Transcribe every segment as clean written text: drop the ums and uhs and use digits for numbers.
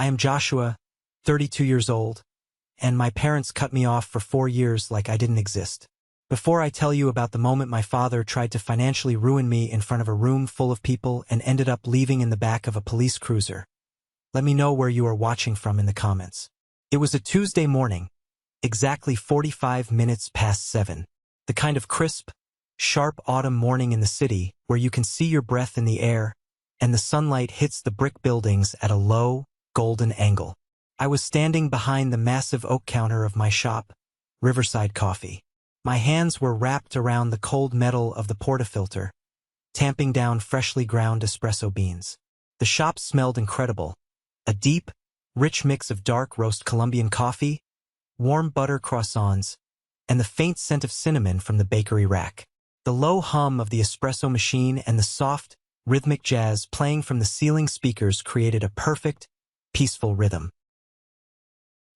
I am Joshua, 32 years old, and my parents cut me off for 4 years like I didn't exist. Before I tell you about the moment my father tried to financially ruin me in front of a room full of people and ended up leaving in the back of a police cruiser, let me know where you are watching from in the comments. It was a Tuesday morning, exactly 45 minutes past 7. The kind of crisp, sharp autumn morning in the city where you can see your breath in the air and the sunlight hits the brick buildings at a low, golden angle. I was standing behind the massive oak counter of my shop, Riverside Coffee. My hands were wrapped around the cold metal of the portafilter, tamping down freshly ground espresso beans. The shop smelled incredible, a deep, rich mix of dark roast Colombian coffee, warm butter croissants, and the faint scent of cinnamon from the bakery rack. The low hum of the espresso machine and the soft, rhythmic jazz playing from the ceiling speakers created a perfect, peaceful rhythm.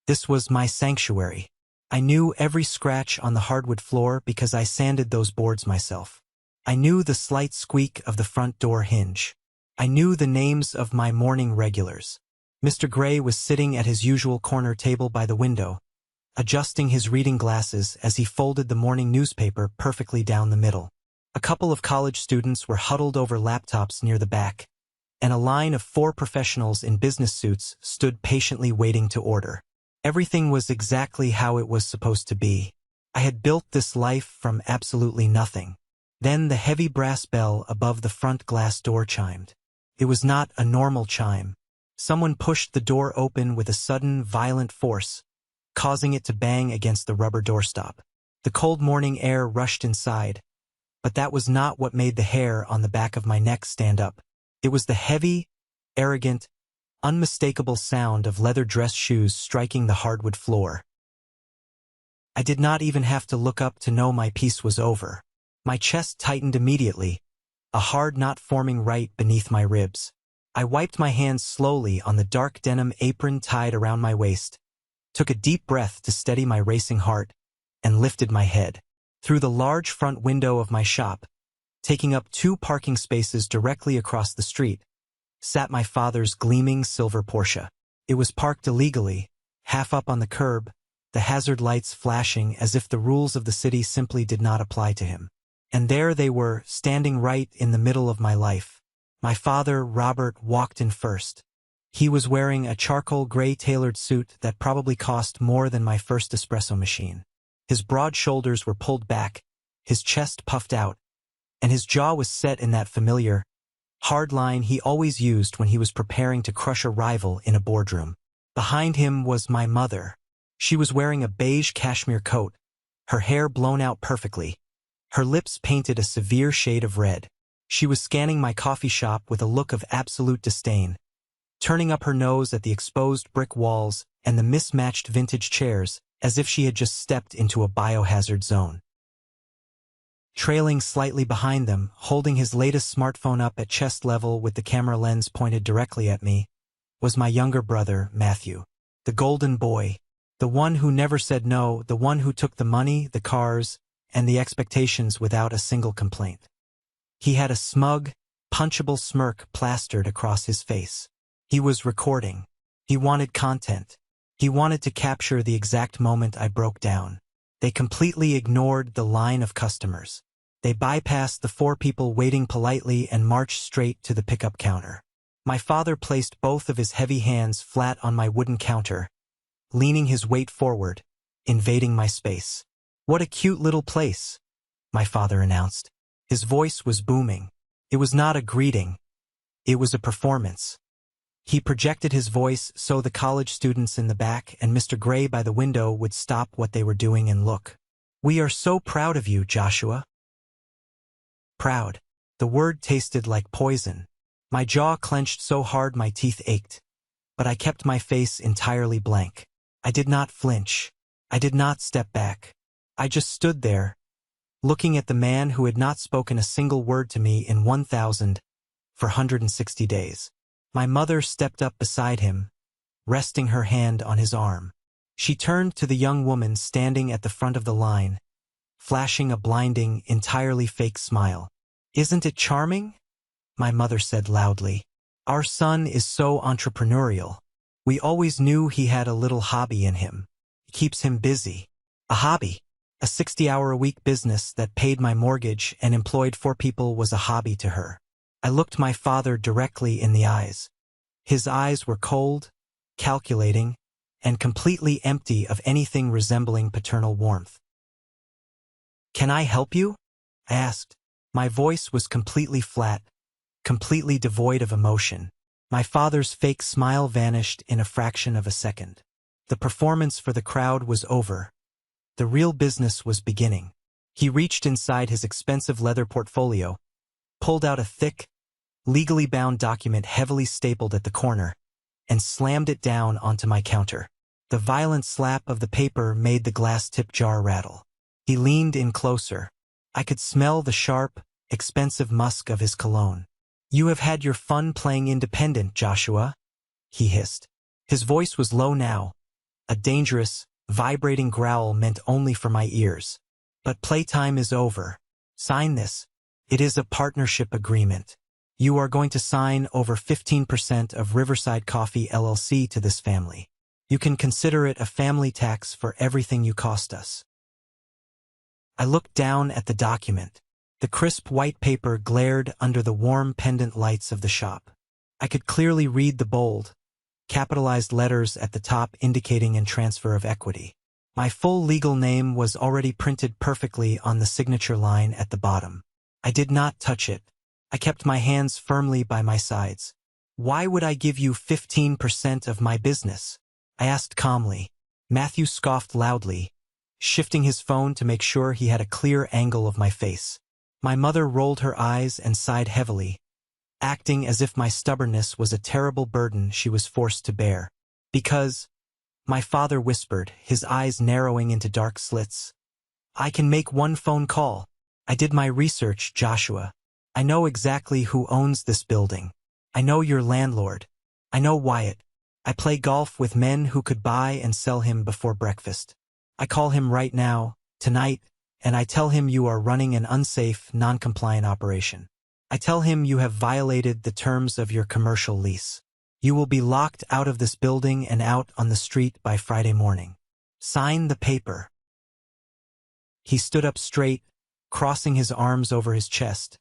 This was my sanctuary. I knew every scratch on the hardwood floor because I sanded those boards myself. I knew the slight squeak of the front door hinge. I knew the names of my morning regulars. Mr. Gray was sitting at his usual corner table by the window, adjusting his reading glasses as he folded the morning newspaper perfectly down the middle. A couple of college students were huddled over laptops near the back, and a line of 4 professionals in business suits stood patiently waiting to order. Everything was exactly how it was supposed to be. I had built this life from absolutely nothing. Then the heavy brass bell above the front glass door chimed. It was not a normal chime. Someone pushed the door open with a sudden, violent force, causing it to bang against the rubber doorstop. The cold morning air rushed inside, but that was not what made the hair on the back of my neck stand up. It was the heavy, arrogant, unmistakable sound of leather dress shoes striking the hardwood floor. I did not even have to look up to know my piece was over. My chest tightened immediately, a hard knot forming right beneath my ribs. I wiped my hands slowly on the dark denim apron tied around my waist, took a deep breath to steady my racing heart, and lifted my head. Through the large front window of my shop, taking up 2 parking spaces directly across the street, sat my father's gleaming silver Porsche. It was parked illegally, half up on the curb, the hazard lights flashing as if the rules of the city simply did not apply to him. And there they were, standing right in the middle of my life. My father, Robert, walked in first. He was wearing a charcoal gray tailored suit that probably cost more than my first espresso machine. His broad shoulders were pulled back, his chest puffed out, and his jaw was set in that familiar, hard line he always used when he was preparing to crush a rival in a boardroom. Behind him was my mother. She was wearing a beige cashmere coat, her hair blown out perfectly, her lips painted a severe shade of red. She was scanning my coffee shop with a look of absolute disdain, turning up her nose at the exposed brick walls and the mismatched vintage chairs as if she had just stepped into a biohazard zone. Trailing slightly behind them, holding his latest smartphone up at chest level with the camera lens pointed directly at me, was my younger brother, Matthew. The golden boy. The one who never said no, the one who took the money, the cars, and the expectations without a single complaint. He had a smug, punchable smirk plastered across his face. He was recording. He wanted content. He wanted to capture the exact moment I broke down. They completely ignored the line of customers. They bypassed the 4 people waiting politely and marched straight to the pickup counter. My father placed both of his heavy hands flat on my wooden counter, leaning his weight forward, invading my space. "What a cute little place," my father announced. His voice was booming. It was not a greeting. It was a performance. He projected his voice so the college students in the back and Mr. Gray by the window would stop what they were doing and look. "We are so proud of you, Joshua." Proud. The word tasted like poison. My jaw clenched so hard my teeth ached, but I kept my face entirely blank. I did not flinch. I did not step back. I just stood there, looking at the man who had not spoken a single word to me in 1,460 days. My mother stepped up beside him, resting her hand on his arm. She turned to the young woman standing at the front of the line, flashing a blinding, entirely fake smile. "Isn't it charming?" my mother said loudly. "Our son is so entrepreneurial. We always knew he had a little hobby in him. It keeps him busy. A hobby. A 60-hour-a-week business that paid my mortgage and employed 4 people was a hobby to her. I looked my father directly in the eyes. His eyes were cold, calculating, and completely empty of anything resembling paternal warmth. "Can I help you?" I asked. My voice was completely flat, completely devoid of emotion. My father's fake smile vanished in a fraction of a second. The performance for the crowd was over. The real business was beginning. He reached inside his expensive leather portfolio, pulled out a thick, legally bound document heavily stapled at the corner, and slammed it down onto my counter. The violent slap of the paper made the glass tip jar rattle. He leaned in closer. I could smell the sharp, expensive musk of his cologne. "You have had your fun playing independent, Joshua," he hissed. His voice was low now, a dangerous, vibrating growl meant only for my ears. "But playtime is over. Sign this. It is a partnership agreement. You are going to sign over 15% of Riverside Coffee LLC to this family. You can consider it a family tax for everything you cost us." I looked down at the document. The crisp white paper glared under the warm pendant lights of the shop. I could clearly read the bold, capitalized letters at the top indicating an transfer of equity. My full legal name was already printed perfectly on the signature line at the bottom. I did not touch it. I kept my hands firmly by my sides. "Why would I give you 15% of my business?" I asked calmly. Matthew scoffed loudly, shifting his phone to make sure he had a clear angle of my face. My mother rolled her eyes and sighed heavily, acting as if my stubbornness was a terrible burden she was forced to bear. "Because," my father whispered, his eyes narrowing into dark slits, "I can make one phone call. I did my research, Joshua. I know exactly who owns this building. I know your landlord. I know Wyatt. I play golf with men who could buy and sell him before breakfast. I call him right now, tonight, and I tell him you are running an unsafe, non-compliant operation. I tell him you have violated the terms of your commercial lease. You will be locked out of this building and out on the street by Friday morning. Sign the paper." He stood up straight, crossing his arms over his chest,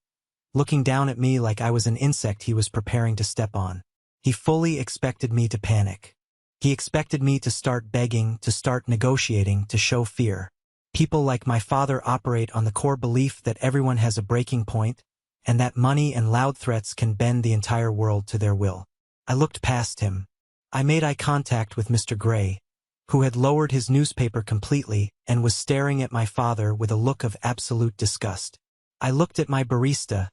looking down at me like I was an insect he was preparing to step on. He fully expected me to panic. He expected me to start begging, to start negotiating, to show fear. People like my father operate on the core belief that everyone has a breaking point, and that money and loud threats can bend the entire world to their will. I looked past him. I made eye contact with Mr. Gray, who had lowered his newspaper completely and was staring at my father with a look of absolute disgust. I looked at my barista,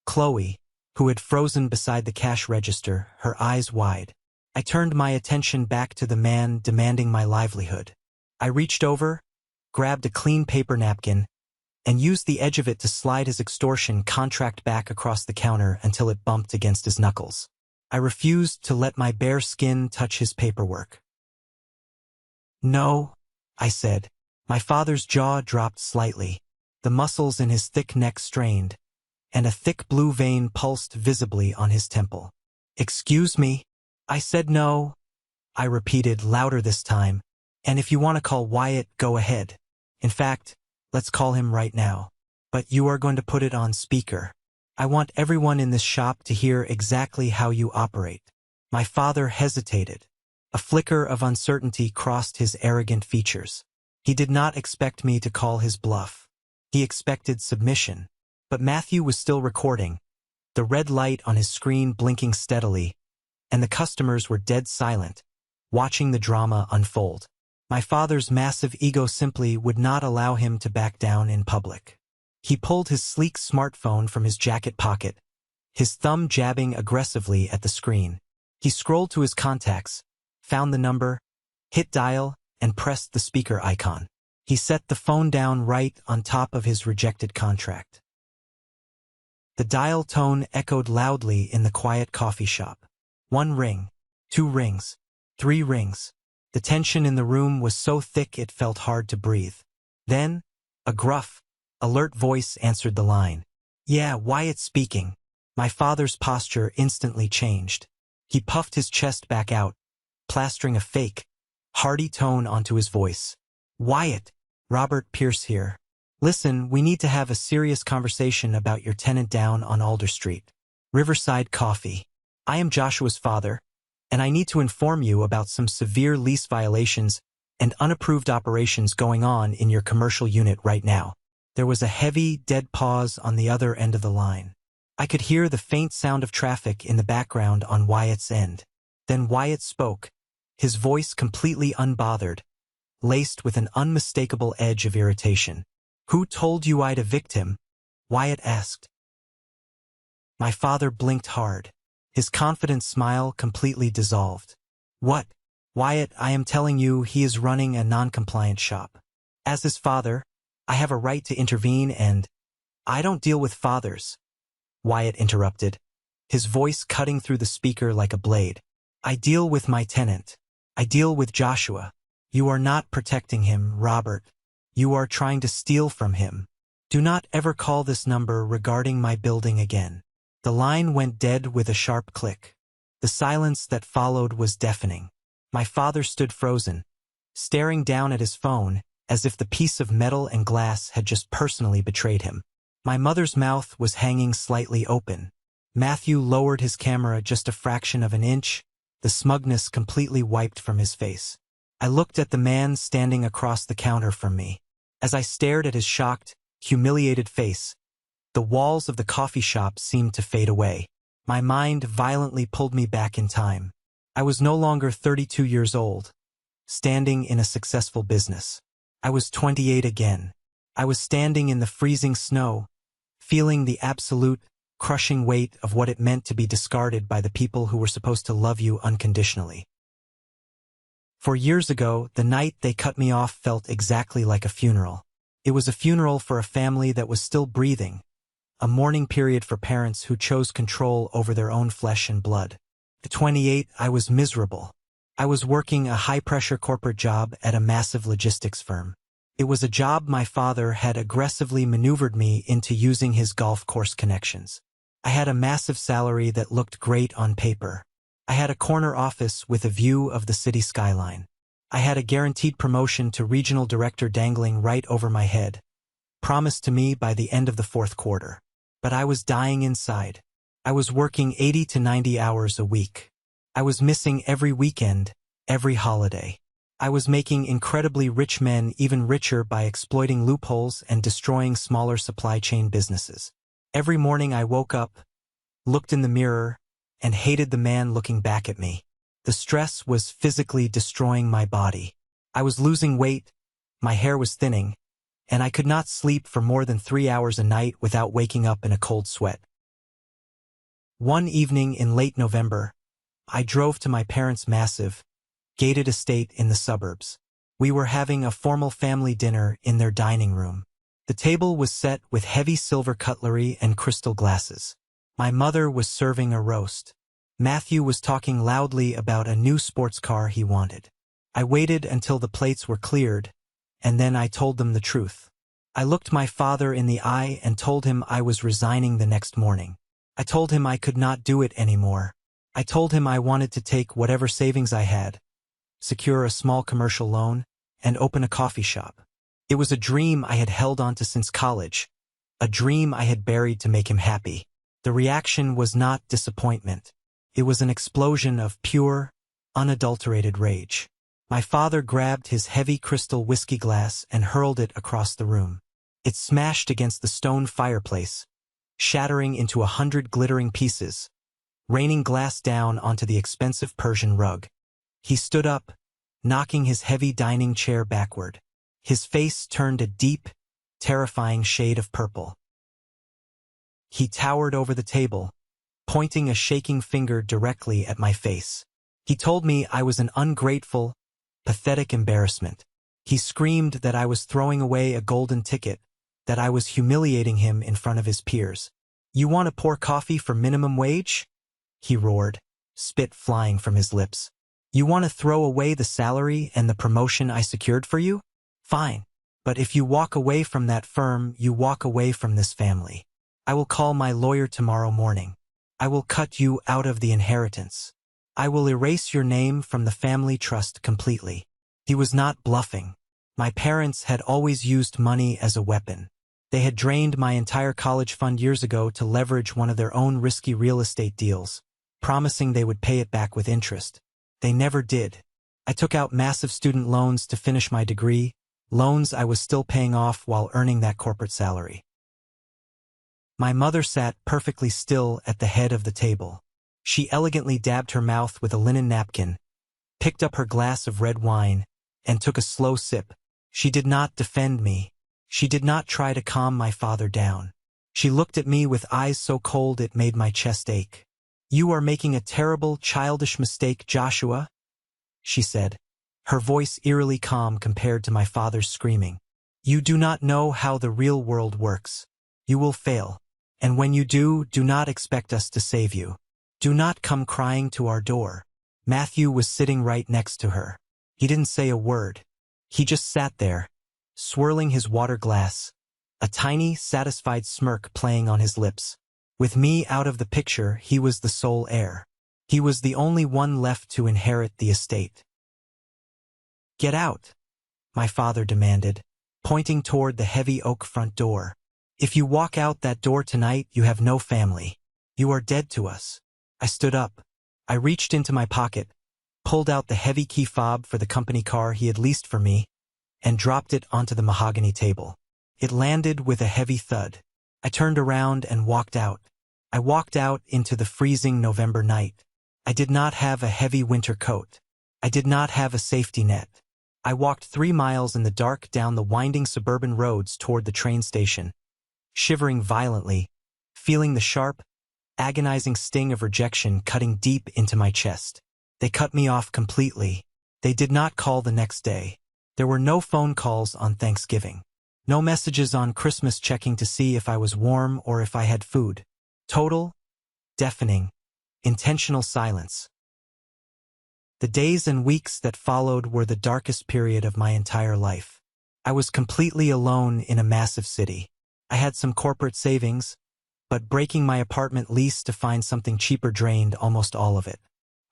Chloe, who had frozen beside the cash register, her eyes wide. I turned my attention back to the man demanding my livelihood. I reached over, grabbed a clean paper napkin, and used the edge of it to slide his extortion contract back across the counter until it bumped against his knuckles. I refused to let my bare skin touch his paperwork. "No," I said. My father's jaw dropped slightly. The muscles in his thick neck strained, and a thick blue vein pulsed visibly on his temple. "Excuse me?" I said. "No," I repeated louder this time, "and if you want to call Wyatt, go ahead. In fact, let's call him right now. But you are going to put it on speaker. I want everyone in this shop to hear exactly how you operate." My father hesitated. A flicker of uncertainty crossed his arrogant features. He did not expect me to call his bluff. He expected submission. But Matthew was still recording, the red light on his screen blinking steadily, and the customers were dead silent, watching the drama unfold. My father's massive ego simply would not allow him to back down in public. He pulled his sleek smartphone from his jacket pocket, his thumb jabbing aggressively at the screen. He scrolled to his contacts, found the number, hit dial, and pressed the speaker icon. He set the phone down right on top of his rejected contract. The dial tone echoed loudly in the quiet coffee shop. 1 ring, 2 rings, 3 rings. The tension in the room was so thick it felt hard to breathe. Then, a gruff, alert voice answered the line. "Yeah, Wyatt speaking." My father's posture instantly changed. He puffed his chest back out, plastering a fake, hearty tone onto his voice. "Wyatt, Robert Pierce here. Listen, we need to have a serious conversation about your tenant down on Alder Street. Riverside Coffee. I am Joshua's father, and I need to inform you about some severe lease violations and unapproved operations going on in your commercial unit right now." There was a heavy, dead pause on the other end of the line. I could hear the faint sound of traffic in the background on Wyatt's end. Then Wyatt spoke, his voice completely unbothered, laced with an unmistakable edge of irritation. "Who told you I'd evict him?" Wyatt asked. My father blinked hard. His confident smile completely dissolved. "What? Wyatt, I am telling you he is running a non-compliant shop. As his father, I have a right to intervene and—" "I don't deal with fathers," Wyatt interrupted, his voice cutting through the speaker like a blade. "I deal with my tenant. I deal with Joshua. You are not protecting him, Robert. You are trying to steal from him. Do not ever call this number regarding my building again." The line went dead with a sharp click. The silence that followed was deafening. My father stood frozen, staring down at his phone as if the piece of metal and glass had just personally betrayed him. My mother's mouth was hanging slightly open. Matthew lowered his camera just a fraction of an inch, the smugness completely wiped from his face. I looked at the man standing across the counter from me. As I stared at his shocked, humiliated face, the walls of the coffee shop seemed to fade away. My mind violently pulled me back in time. I was no longer 32 years old, standing in a successful business. I was 28 again. I was standing in the freezing snow, feeling the absolute, crushing weight of what it meant to be discarded by the people who were supposed to love you unconditionally. 4 years ago, the night they cut me off felt exactly like a funeral. It was a funeral for a family that was still breathing, a mourning period for parents who chose control over their own flesh and blood. At 28, I was miserable. I was working a high-pressure corporate job at a massive logistics firm. It was a job my father had aggressively maneuvered me into using his golf course connections. I had a massive salary that looked great on paper. I had a corner office with a view of the city skyline. I had a guaranteed promotion to regional director dangling right over my head, promised to me by the end of the fourth quarter. But I was dying inside. I was working 80 to 90 hours a week. I was missing every weekend, every holiday. I was making incredibly rich men even richer by exploiting loopholes and destroying smaller supply chain businesses. Every morning I woke up, looked in the mirror, and hated the man looking back at me. The stress was physically destroying my body. I was losing weight, my hair was thinning, and I could not sleep for more than 3 hours a night without waking up in a cold sweat. One evening in late November, I drove to my parents' massive, gated estate in the suburbs. We were having a formal family dinner in their dining room. The table was set with heavy silver cutlery and crystal glasses. My mother was serving a roast. Matthew was talking loudly about a new sports car he wanted. I waited until the plates were cleared, and then I told them the truth. I looked my father in the eye and told him I was resigning the next morning. I told him I could not do it anymore. I told him I wanted to take whatever savings I had, secure a small commercial loan, and open a coffee shop. It was a dream I had held onto since college, a dream I had buried to make him happy. The reaction was not disappointment. It was an explosion of pure, unadulterated rage. My father grabbed his heavy crystal whiskey glass and hurled it across the room. It smashed against the stone fireplace, shattering into 100 glittering pieces, raining glass down onto the expensive Persian rug. He stood up, knocking his heavy dining chair backward. His face turned a deep, terrifying shade of purple. He towered over the table, pointing a shaking finger directly at my face. He told me I was an ungrateful, pathetic embarrassment. He screamed that I was throwing away a golden ticket, that I was humiliating him in front of his peers. "You want to pour coffee for minimum wage?" he roared, spit flying from his lips. "You want to throw away the salary and the promotion I secured for you? Fine. But if you walk away from that firm, you walk away from this family. I will call my lawyer tomorrow morning. I will cut you out of the inheritance. I will erase your name from the family trust completely. He was not bluffing. My parents had always used money as a weapon. They had drained my entire college fund years ago to leverage one of their own risky real estate deals, promising they would pay it back with interest. They never did. I took out massive student loans to finish my degree, loans I was still paying off while earning that corporate salary. My mother sat perfectly still at the head of the table. She elegantly dabbed her mouth with a linen napkin, picked up her glass of red wine, and took a slow sip. She did not defend me. She did not try to calm my father down. She looked at me with eyes so cold it made my chest ache. "You are making a terrible, childish mistake, Joshua," she said, her voice eerily calm compared to my father's screaming. "You do not know how the real world works. You will fail. And when you do not expect us to save you. Do not come crying to our door." Matthew was sitting right next to her. He didn't say a word. He just sat there, swirling his water glass, a tiny, satisfied smirk playing on his lips. With me out of the picture, he was the sole heir. He was the only one left to inherit the estate. "Get out," my father demanded, pointing toward the heavy oak front door. "If you walk out that door tonight, you have no family. You are dead to us." I stood up. I reached into my pocket, pulled out the heavy key fob for the company car he had leased for me, and dropped it onto the mahogany table. It landed with a heavy thud. I turned around and walked out. I walked out into the freezing November night. I did not have a heavy winter coat. I did not have a safety net. I walked 3 miles in the dark down the winding suburban roads toward the train station, shivering violently, feeling the sharp, agonizing sting of rejection cutting deep into my chest. They cut me off completely. They did not call the next day. There were no phone calls on Thanksgiving. No messages on Christmas checking to see if I was warm or if I had food. Total, deafening, intentional silence. The days and weeks that followed were the darkest period of my entire life. I was completely alone in a massive city. I had some corporate savings, but breaking my apartment lease to find something cheaper drained almost all of it.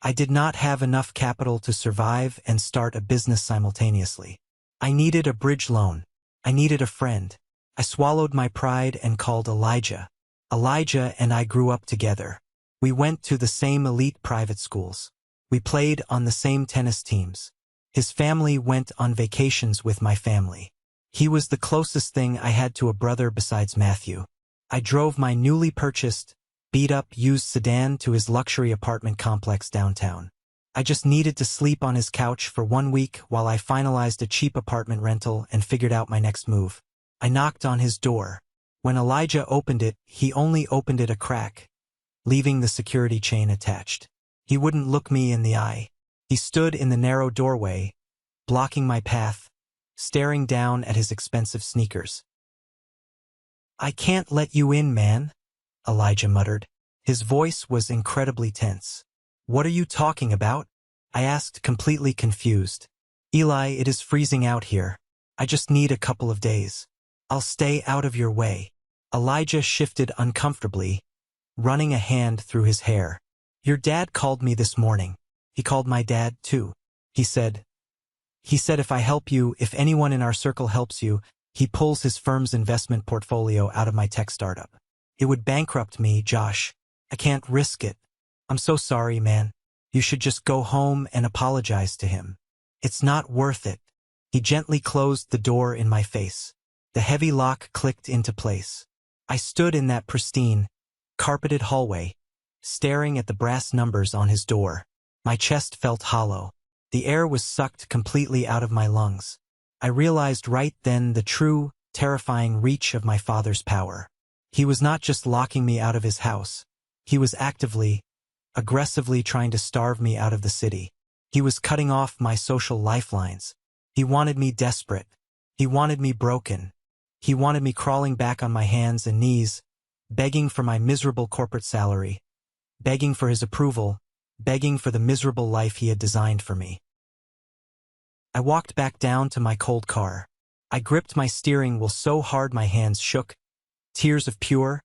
I did not have enough capital to survive and start a business simultaneously. I needed a bridge loan. I needed a friend. I swallowed my pride and called Elijah. Elijah and I grew up together. We went to the same elite private schools. We played on the same tennis teams. His family went on vacations with my family. He was the closest thing I had to a brother besides Matthew. I drove my newly purchased, beat-up used sedan to his luxury apartment complex downtown. I just needed to sleep on his couch for 1 week while I finalized a cheap apartment rental and figured out my next move. I knocked on his door. When Elijah opened it, he only opened it a crack, leaving the security chain attached. He wouldn't look me in the eye. He stood in the narrow doorway, blocking my path, staring down at his expensive sneakers. "I can't let you in, man," Elijah muttered. His voice was incredibly tense. "What are you talking about?" I asked, completely confused. "Eli, it is freezing out here. I just need a couple of days. I'll stay out of your way." Elijah shifted uncomfortably, running a hand through his hair. "Your dad called me this morning. He called my dad, too. He said if I help you, if anyone in our circle helps you, he pulls his firm's investment portfolio out of my tech startup. It would bankrupt me, Josh. I can't risk it. I'm so sorry, man. You should just go home and apologize to him. It's not worth it." He gently closed the door in my face. The heavy lock clicked into place. I stood in that pristine, carpeted hallway, staring at the brass numbers on his door. My chest felt hollow. The air was sucked completely out of my lungs. I realized right then the true, terrifying reach of my father's power. He was not just locking me out of his house. He was actively, aggressively trying to starve me out of the city. He was cutting off my social lifelines. He wanted me desperate. He wanted me broken. He wanted me crawling back on my hands and knees, begging for my miserable corporate salary, begging for his approval, begging for the miserable life he had designed for me. I walked back down to my cold car. I gripped my steering wheel so hard my hands shook, tears of pure,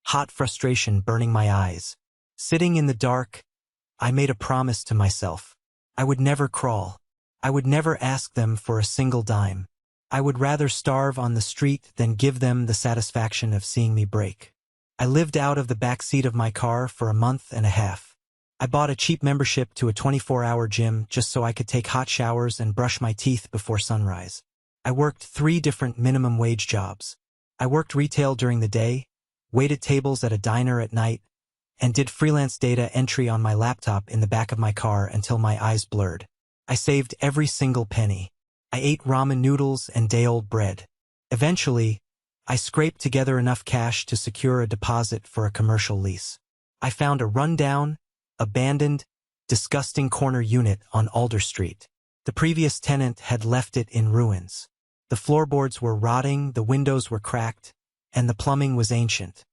hot frustration burning my eyes. Sitting in the dark, I made a promise to myself. I would never crawl. I would never ask them for a single dime. I would rather starve on the street than give them the satisfaction of seeing me break. I lived out of the back seat of my car for a month and a half. I bought a cheap membership to a 24-hour gym just so I could take hot showers and brush my teeth before sunrise. I worked 3 different minimum wage jobs. I worked retail during the day, waited tables at a diner at night, and did freelance data entry on my laptop in the back of my car until my eyes blurred. I saved every single penny. I ate ramen noodles and day-old bread. Eventually, I scraped together enough cash to secure a deposit for a commercial lease. I found a rundown, abandoned, disgusting corner unit on Alder Street. The previous tenant had left it in ruins. The floorboards were rotting, the windows were cracked, and the plumbing was ancient.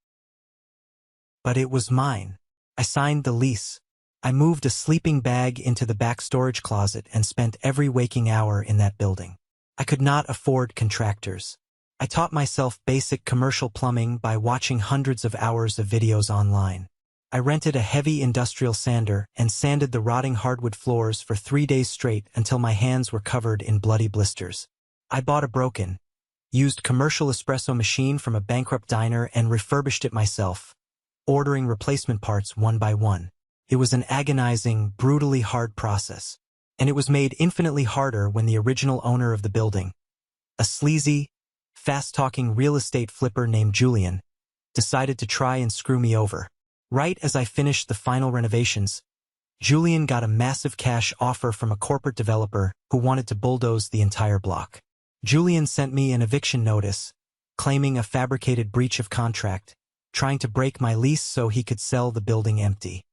But it was mine. I signed the lease. I moved a sleeping bag into the back storage closet and spent every waking hour in that building. I could not afford contractors. I taught myself basic commercial plumbing by watching hundreds of hours of videos online. I rented a heavy industrial sander and sanded the rotting hardwood floors for 3 days straight until my hands were covered in bloody blisters. I bought a broken, used commercial espresso machine from a bankrupt diner and refurbished it myself, ordering replacement parts one by one. It was an agonizing, brutally hard process, and it was made infinitely harder when the original owner of the building, a sleazy, fast-talking real estate flipper named Julian, decided to try and screw me over. Right as I finished the final renovations, Julian got a massive cash offer from a corporate developer who wanted to bulldoze the entire block. Julian sent me an eviction notice, claiming a fabricated breach of contract, trying to break my lease so he could sell the building empty.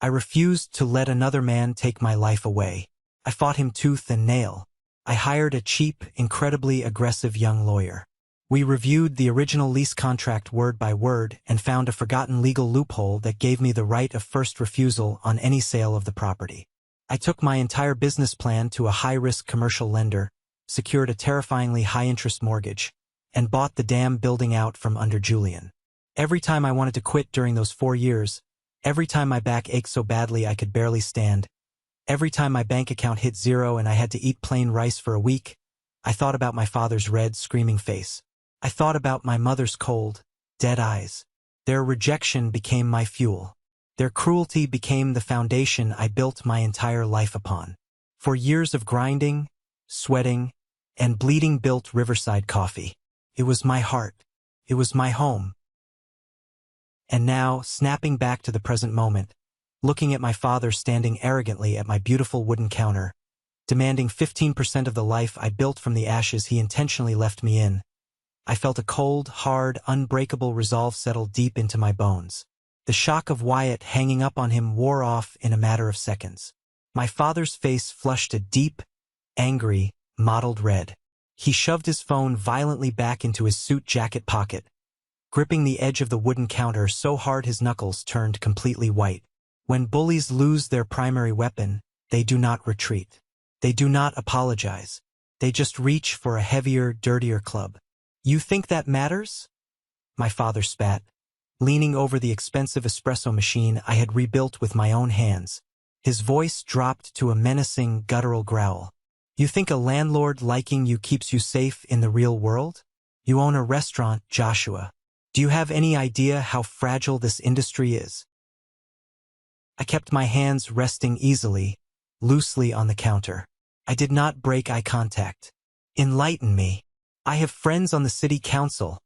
I refused to let another man take my life away. I fought him tooth and nail. I hired a cheap, incredibly aggressive young lawyer. We reviewed the original lease contract word by word and found a forgotten legal loophole that gave me the right of first refusal on any sale of the property. I took my entire business plan to a high-risk commercial lender, secured a terrifyingly high-interest mortgage, and bought the damn building out from under Julian. Every time I wanted to quit during those 4 years, every time my back ached so badly I could barely stand, every time my bank account hit zero and I had to eat plain rice for a week, I thought about my father's red, screaming face. I thought about my mother's cold, dead eyes. Their rejection became my fuel. Their cruelty became the foundation I built my entire life upon. For years of grinding, sweating, and bleeding built Riverside Coffee. It was my heart. It was my home. And now, snapping back to the present moment, looking at my father standing arrogantly at my beautiful wooden counter, demanding 15% of the life I built from the ashes he intentionally left me in, I felt a cold, hard, unbreakable resolve settle deep into my bones. The shock of Wyatt hanging up on him wore off in a matter of seconds. My father's face flushed a deep, angry, mottled red. He shoved his phone violently back into his suit jacket pocket, gripping the edge of the wooden counter so hard his knuckles turned completely white. When bullies lose their primary weapon, they do not retreat. They do not apologize. They just reach for a heavier, dirtier club. You think that matters? My father spat, leaning over the expensive espresso machine I had rebuilt with my own hands. His voice dropped to a menacing, guttural growl. You think a landlord liking you keeps you safe in the real world? You own a restaurant, Joshua. Do you have any idea how fragile this industry is? I kept my hands resting easily, loosely on the counter. I did not break eye contact. Enlighten me. I have friends on the city council,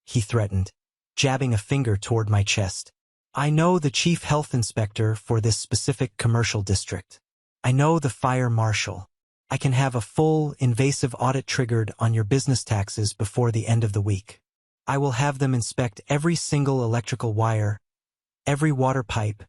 he threatened, jabbing a finger toward my chest. I know the chief health inspector for this specific commercial district. I know the fire marshal. I can have a full, invasive audit triggered on your business taxes before the end of the week. I will have them inspect every single electrical wire, every water pipe,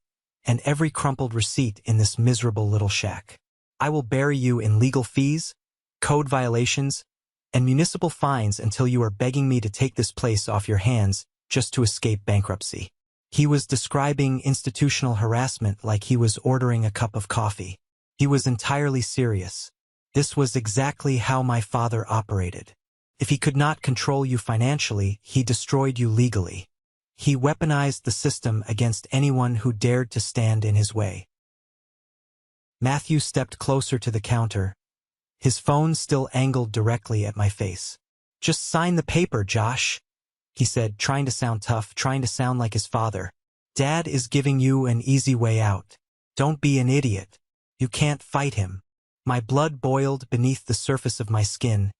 and every crumpled receipt in this miserable little shack. I will bury you in legal fees, code violations, and municipal fines until you are begging me to take this place off your hands just to escape bankruptcy. He was describing institutional harassment like he was ordering a cup of coffee. He was entirely serious. This was exactly how my father operated. If he could not control you financially, he destroyed you legally. He weaponized the system against anyone who dared to stand in his way. Matthew stepped closer to the counter, his phone still angled directly at my face. "Just sign the paper, Josh," he said, trying to sound tough, trying to sound like his father. "Dad is giving you an easy way out. Don't be an idiot. You can't fight him." My blood boiled beneath the surface of my skin,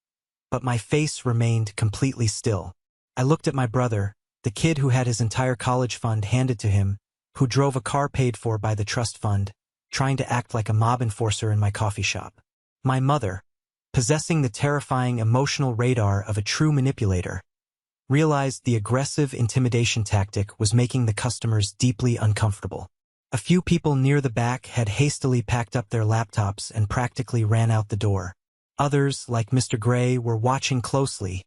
but my face remained completely still. I looked at my brother, the kid who had his entire college fund handed to him, who drove a car paid for by the trust fund, trying to act like a mob enforcer in my coffee shop. My mother, possessing the terrifying emotional radar of a true manipulator, realized the aggressive intimidation tactic was making the customers deeply uncomfortable. A few people near the back had hastily packed up their laptops and practically ran out the door. Others, like Mr. Gray, were watching closely,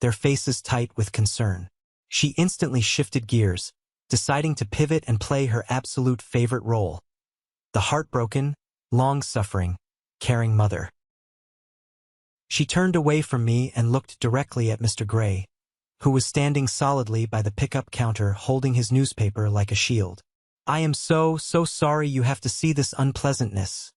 their faces tight with concern. She instantly shifted gears, deciding to pivot and play her absolute favorite role: the heartbroken, long-suffering, caring mother. She turned away from me and looked directly at Mr. Gray, who was standing solidly by the pickup counter holding his newspaper like a shield. "I am so sorry you have to see this unpleasantness,"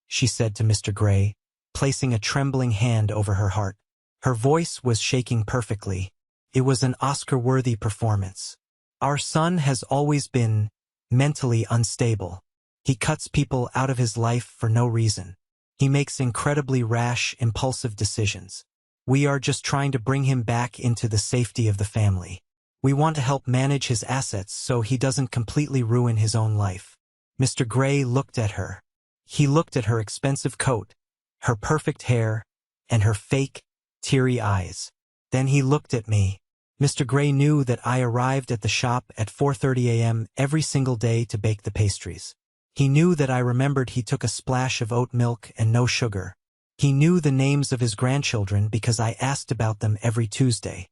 she said to Mr. Gray, placing a trembling hand over her heart. Her voice was shaking perfectly. It was an Oscar-worthy performance. "Our son has always been mentally unstable. He cuts people out of his life for no reason. He makes incredibly rash, impulsive decisions. We are just trying to bring him back into the safety of the family. We want to help manage his assets so he doesn't completely ruin his own life." Mr. Gray looked at her. He looked at her expensive coat, her perfect hair, and her fake, teary eyes. Then he looked at me. Mr. Gray knew that I arrived at the shop at 4:30 a.m. every single day to bake the pastries. He knew that I remembered he took a splash of oat milk and no sugar. He knew the names of his grandchildren because I asked about them every Tuesday.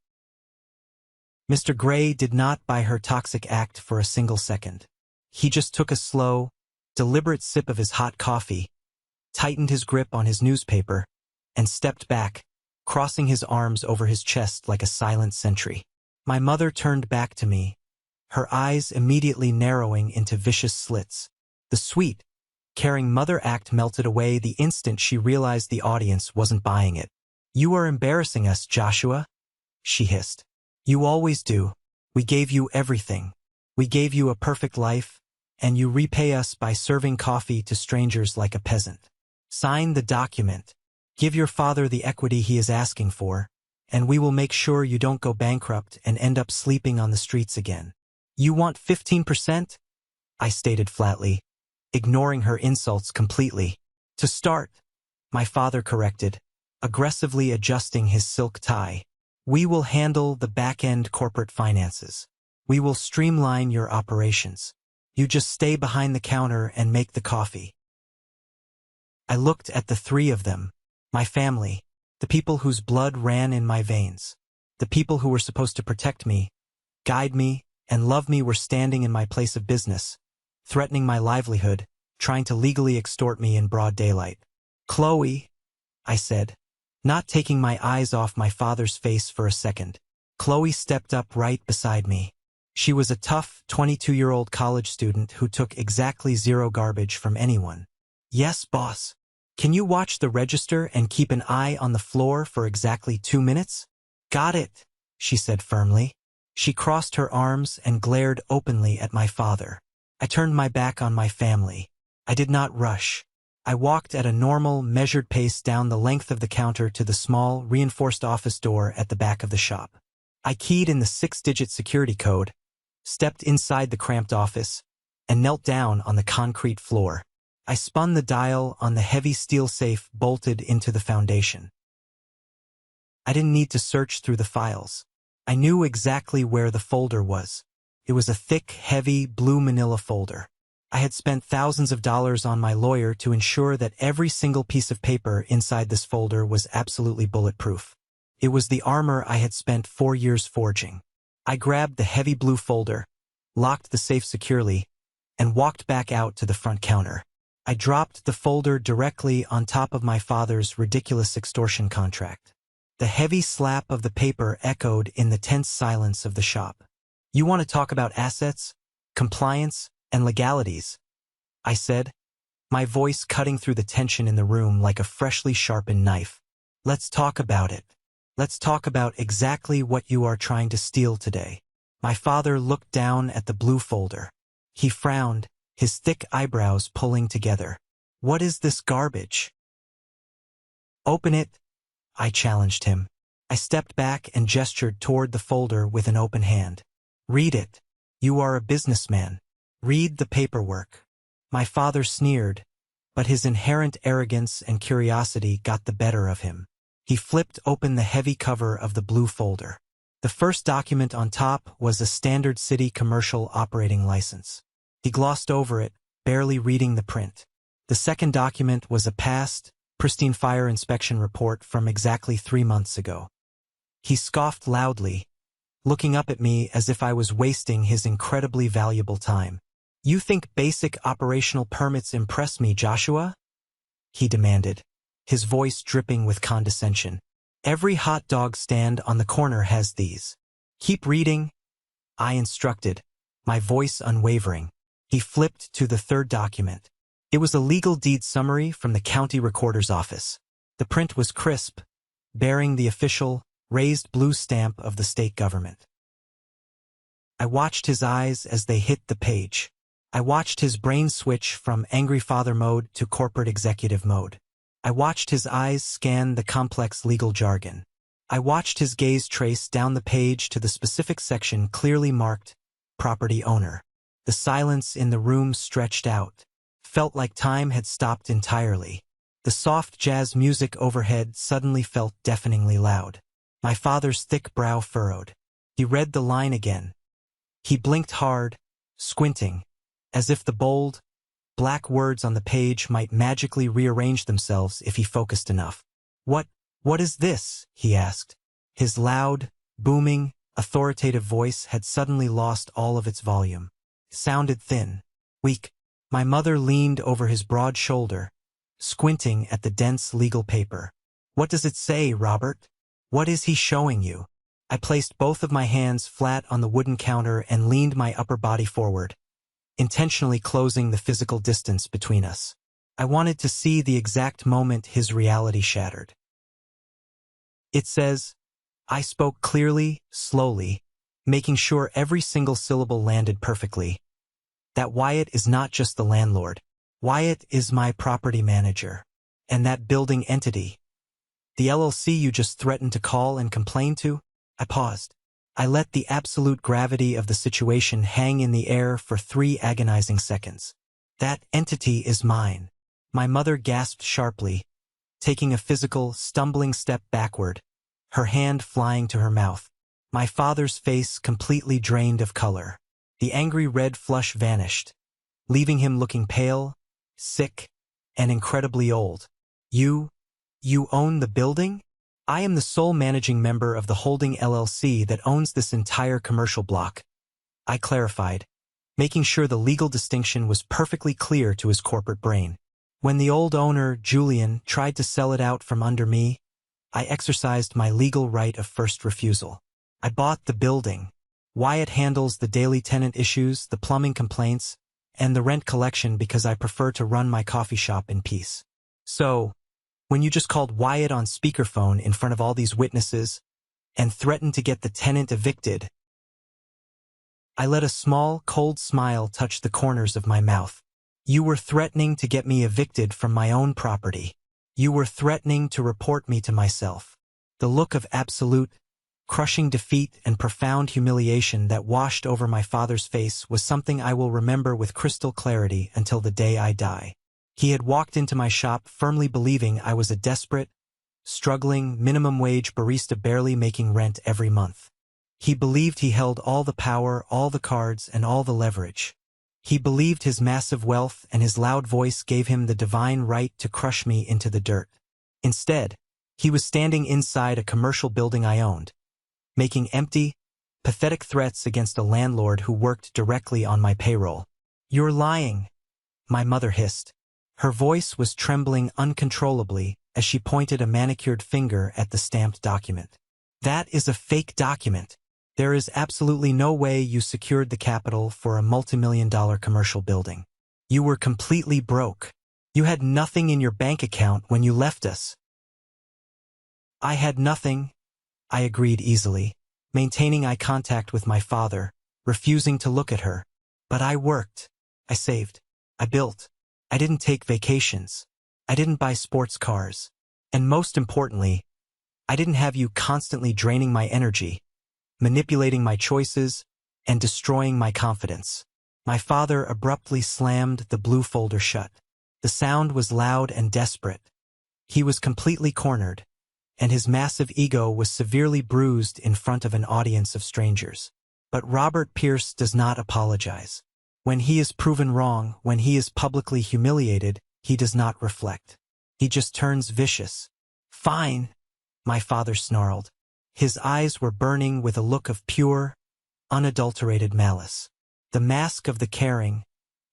Mr. Gray did not buy her toxic act for a single second. He just took a slow, deliberate sip of his hot coffee, tightened his grip on his newspaper, and stepped back, crossing his arms over his chest like a silent sentry. My mother turned back to me, her eyes immediately narrowing into vicious slits. The sweet, caring mother act melted away the instant she realized the audience wasn't buying it. "You are embarrassing us, Joshua," she hissed. "You always do. We gave you everything. We gave you a perfect life, and you repay us by serving coffee to strangers like a peasant. Sign the document. Give your father the equity he is asking for, and we will make sure you don't go bankrupt and end up sleeping on the streets again." "You want 15%? I stated flatly, ignoring her insults completely. "To start," my father corrected, aggressively adjusting his silk tie. "We will handle the back-end corporate finances. We will streamline your operations. You just stay behind the counter and make the coffee." I looked at the three of them, my family, the people whose blood ran in my veins. The people who were supposed to protect me, guide me, and love me were standing in my place of business, threatening my livelihood, trying to legally extort me in broad daylight. "Chloe," I said, not taking my eyes off my father's face for a second. Chloe stepped up right beside me. She was a tough, 22-year-old college student who took exactly zero garbage from anyone. "Yes, boss. Can you watch the register and keep an eye on the floor for exactly 2 minutes?" "Got it," she said firmly. She crossed her arms and glared openly at my father. I turned my back on my family. I did not rush. I walked at a normal, measured pace down the length of the counter to the small, reinforced office door at the back of the shop. I keyed in the 6-digit security code, stepped inside the cramped office, and knelt down on the concrete floor. I spun the dial on the heavy steel safe bolted into the foundation. I didn't need to search through the files. I knew exactly where the folder was. It was a thick, heavy, blue manila folder. I had spent thousands of dollars on my lawyer to ensure that every single piece of paper inside this folder was absolutely bulletproof. It was the armor I had spent 4 years forging. I grabbed the heavy blue folder, locked the safe securely, and walked back out to the front counter. I dropped the folder directly on top of my father's ridiculous extortion contract. The heavy slap of the paper echoed in the tense silence of the shop. You want to talk about assets, compliance, and legalities, I said, my voice cutting through the tension in the room like a freshly sharpened knife. Let's talk about it. Let's talk about exactly what you are trying to steal today. My father looked down at the blue folder. He frowned, his thick eyebrows pulling together. What is this garbage? Open it, I challenged him. I stepped back and gestured toward the folder with an open hand. Read it. You are a businessman. Read the paperwork. My father sneered, but his inherent arrogance and curiosity got the better of him. He flipped open the heavy cover of the blue folder. The first document on top was a standard city commercial operating license. He glossed over it, barely reading the print. The second document was a past, pristine fire inspection report from exactly 3 months ago. He scoffed loudly, looking up at me as if I was wasting his incredibly valuable time. You think basic operational permits impress me, Joshua? He demanded, his voice dripping with condescension. Every hot dog stand on the corner has these. Keep reading, I instructed, my voice unwavering. He flipped to the third document. It was a legal deed summary from the county recorder's office. The print was crisp, bearing the official, raised blue stamp of the state government. I watched his eyes as they hit the page. I watched his brain switch from angry father mode to corporate executive mode. I watched his eyes scan the complex legal jargon. I watched his gaze trace down the page to the specific section clearly marked, property owner. The silence in the room stretched out. Felt like time had stopped entirely. The soft jazz music overhead suddenly felt deafeningly loud. My father's thick brow furrowed. He read the line again. He blinked hard, squinting, as if the bold, black words on the page might magically rearrange themselves if he focused enough. What is this? He asked. His loud, booming, authoritative voice had suddenly lost all of its volume. It sounded thin, weak. My mother leaned over his broad shoulder, squinting at the dense legal paper. What does it say, Robert? What is he showing you? I placed both of my hands flat on the wooden counter and leaned my upper body forward, intentionally closing the physical distance between us. I wanted to see the exact moment his reality shattered. It says, I spoke clearly, slowly, making sure every single syllable landed perfectly, that Wyatt is not just the landlord. Wyatt is my property manager. And that building entity, the LLC you just threatened to call and complain to? I paused. I let the absolute gravity of the situation hang in the air for 3 agonizing seconds. That entity is mine. My mother gasped sharply, taking a physical, stumbling step backward, her hand flying to her mouth. My father's face completely drained of color. The angry red flush vanished, leaving him looking pale, sick, and incredibly old. You own the building? I am the sole managing member of the holding LLC that owns this entire commercial block, I clarified, making sure the legal distinction was perfectly clear to his corporate brain. When the old owner, Julian, tried to sell it out from under me, I exercised my legal right of first refusal. I bought the building. Wyatt handles the daily tenant issues, the plumbing complaints, and the rent collection because I prefer to run my coffee shop in peace. So, when you just called Wyatt on speakerphone in front of all these witnesses and threatened to get the tenant evicted, I let a small, cold smile touch the corners of my mouth. You were threatening to get me evicted from my own property. You were threatening to report me to myself. The look of absolute, crushing defeat and profound humiliation that washed over my father's face was something I will remember with crystal clarity until the day I die. He had walked into my shop firmly believing I was a desperate, struggling, minimum-wage barista barely making rent every month. He believed he held all the power, all the cards, and all the leverage. He believed his massive wealth and his loud voice gave him the divine right to crush me into the dirt. Instead, he was standing inside a commercial building I owned, making empty, pathetic threats against a landlord who worked directly on my payroll. You're lying, my mother hissed. Her voice was trembling uncontrollably as she pointed a manicured finger at the stamped document. That is a fake document. There is absolutely no way you secured the capital for a multimillion-dollar commercial building. You were completely broke. You had nothing in your bank account when you left us. I had nothing, I agreed easily, maintaining eye contact with my father, refusing to look at her. But I worked. I saved. I built. I didn't take vacations. I didn't buy sports cars. And most importantly, I didn't have you constantly draining my energy, manipulating my choices, and destroying my confidence. My father abruptly slammed the blue folder shut. The sound was loud and desperate. He was completely cornered, and his massive ego was severely bruised in front of an audience of strangers. But Robert Pierce does not apologize. When he is proven wrong, when he is publicly humiliated, he does not reflect. He just turns vicious. Fine, my father snarled. His eyes were burning with a look of pure, unadulterated malice. The mask of the caring,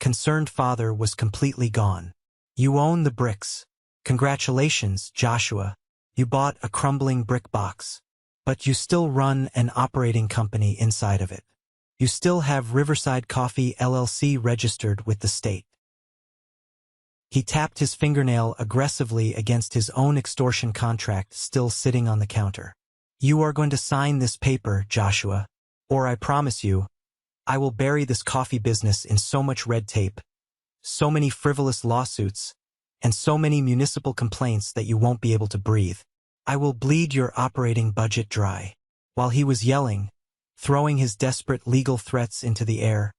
concerned father was completely gone. You own the bricks. Congratulations, Joshua. You bought a crumbling brick box. But you still run an operating company inside of it. You still have Riverside Coffee LLC registered with the state. He tapped his fingernail aggressively against his own extortion contract still sitting on the counter. You are going to sign this paper, Joshua, or I promise you, I will bury this coffee business in so much red tape, so many frivolous lawsuits, and so many municipal complaints that you won't be able to breathe. I will bleed your operating budget dry. While he was yelling, throwing his desperate legal threats into the air,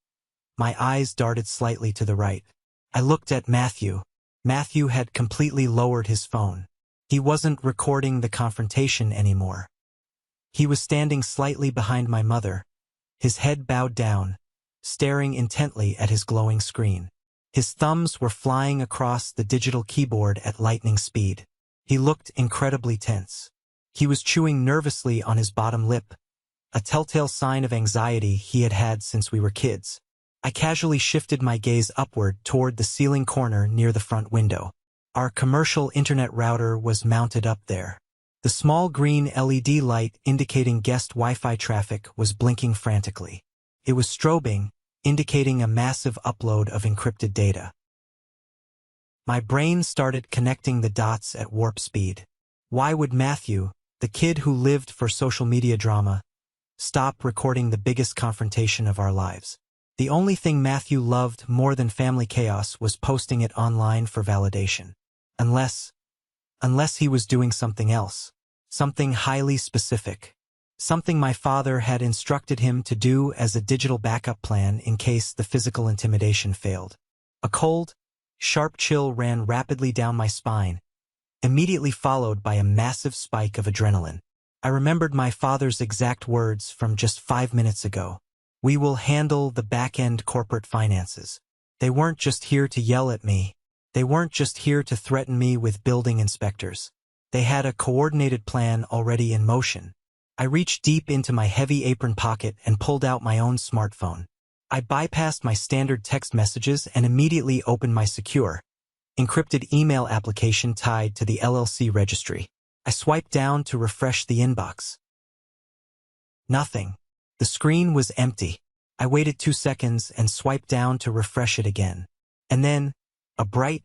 my eyes darted slightly to the right. I looked at Matthew. Matthew had completely lowered his phone. He wasn't recording the confrontation anymore. He was standing slightly behind my mother, his head bowed down, staring intently at his glowing screen. His thumbs were flying across the digital keyboard at lightning speed. He looked incredibly tense. He was chewing nervously on his bottom lip, a telltale sign of anxiety he had had since we were kids. I casually shifted my gaze upward toward the ceiling corner near the front window. Our commercial internet router was mounted up there. The small green LED light indicating guest Wi-Fi traffic was blinking frantically. It was strobing, indicating a massive upload of encrypted data. My brain started connecting the dots at warp speed. Why would Matthew, the kid who lived for social media drama, stop recording the biggest confrontation of our lives? The only thing Matthew loved more than family chaos was posting it online for validation. Unless he was doing something else. Something highly specific. Something my father had instructed him to do as a digital backup plan in case the physical intimidation failed. A cold, sharp chill ran rapidly down my spine, immediately followed by a massive spike of adrenaline. I remembered my father's exact words from just 5 minutes ago. We will handle the back-end corporate finances. They weren't just here to yell at me. They weren't just here to threaten me with building inspectors. They had a coordinated plan already in motion. I reached deep into my heavy apron pocket and pulled out my own smartphone. I bypassed my standard text messages and immediately opened my secure, encrypted email application tied to the LLC registry. I swiped down to refresh the inbox. Nothing. The screen was empty. I waited 2 seconds and swiped down to refresh it again. And then, a bright,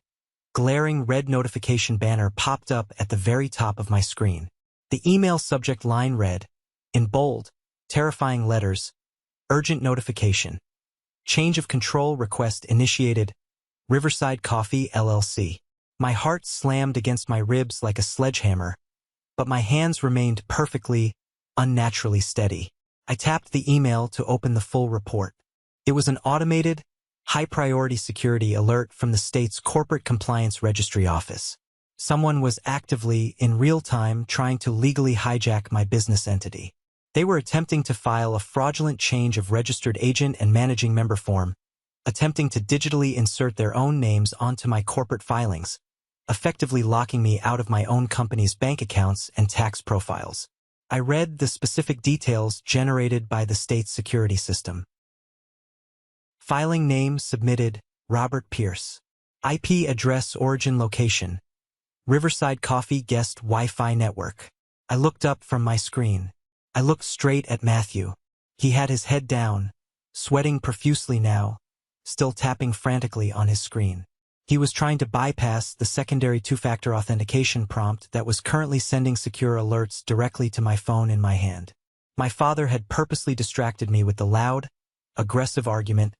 glaring red notification banner popped up at the very top of my screen. The email subject line read, in bold, terrifying letters, urgent notification. Change of control request initiated, Riverside Coffee LLC. My heart slammed against my ribs like a sledgehammer, but my hands remained perfectly, unnaturally steady. I tapped the email to open the full report. It was an automated, high-priority security alert from the state's Corporate Compliance Registry Office. Someone was actively, in real time, trying to legally hijack my business entity. They were attempting to file a fraudulent change of registered agent and managing member form, attempting to digitally insert their own names onto my corporate filings, effectively locking me out of my own company's bank accounts and tax profiles. I read the specific details generated by the state's security system. Filing name submitted, Robert Pierce. IP address origin location, Riverside Coffee Guest Wi-Fi Network. I looked up from my screen. I looked straight at Matthew. He had his head down, sweating profusely now, still tapping frantically on his screen. He was trying to bypass the secondary two-factor authentication prompt that was currently sending secure alerts directly to my phone in my hand. My father had purposely distracted me with the loud, aggressive argument,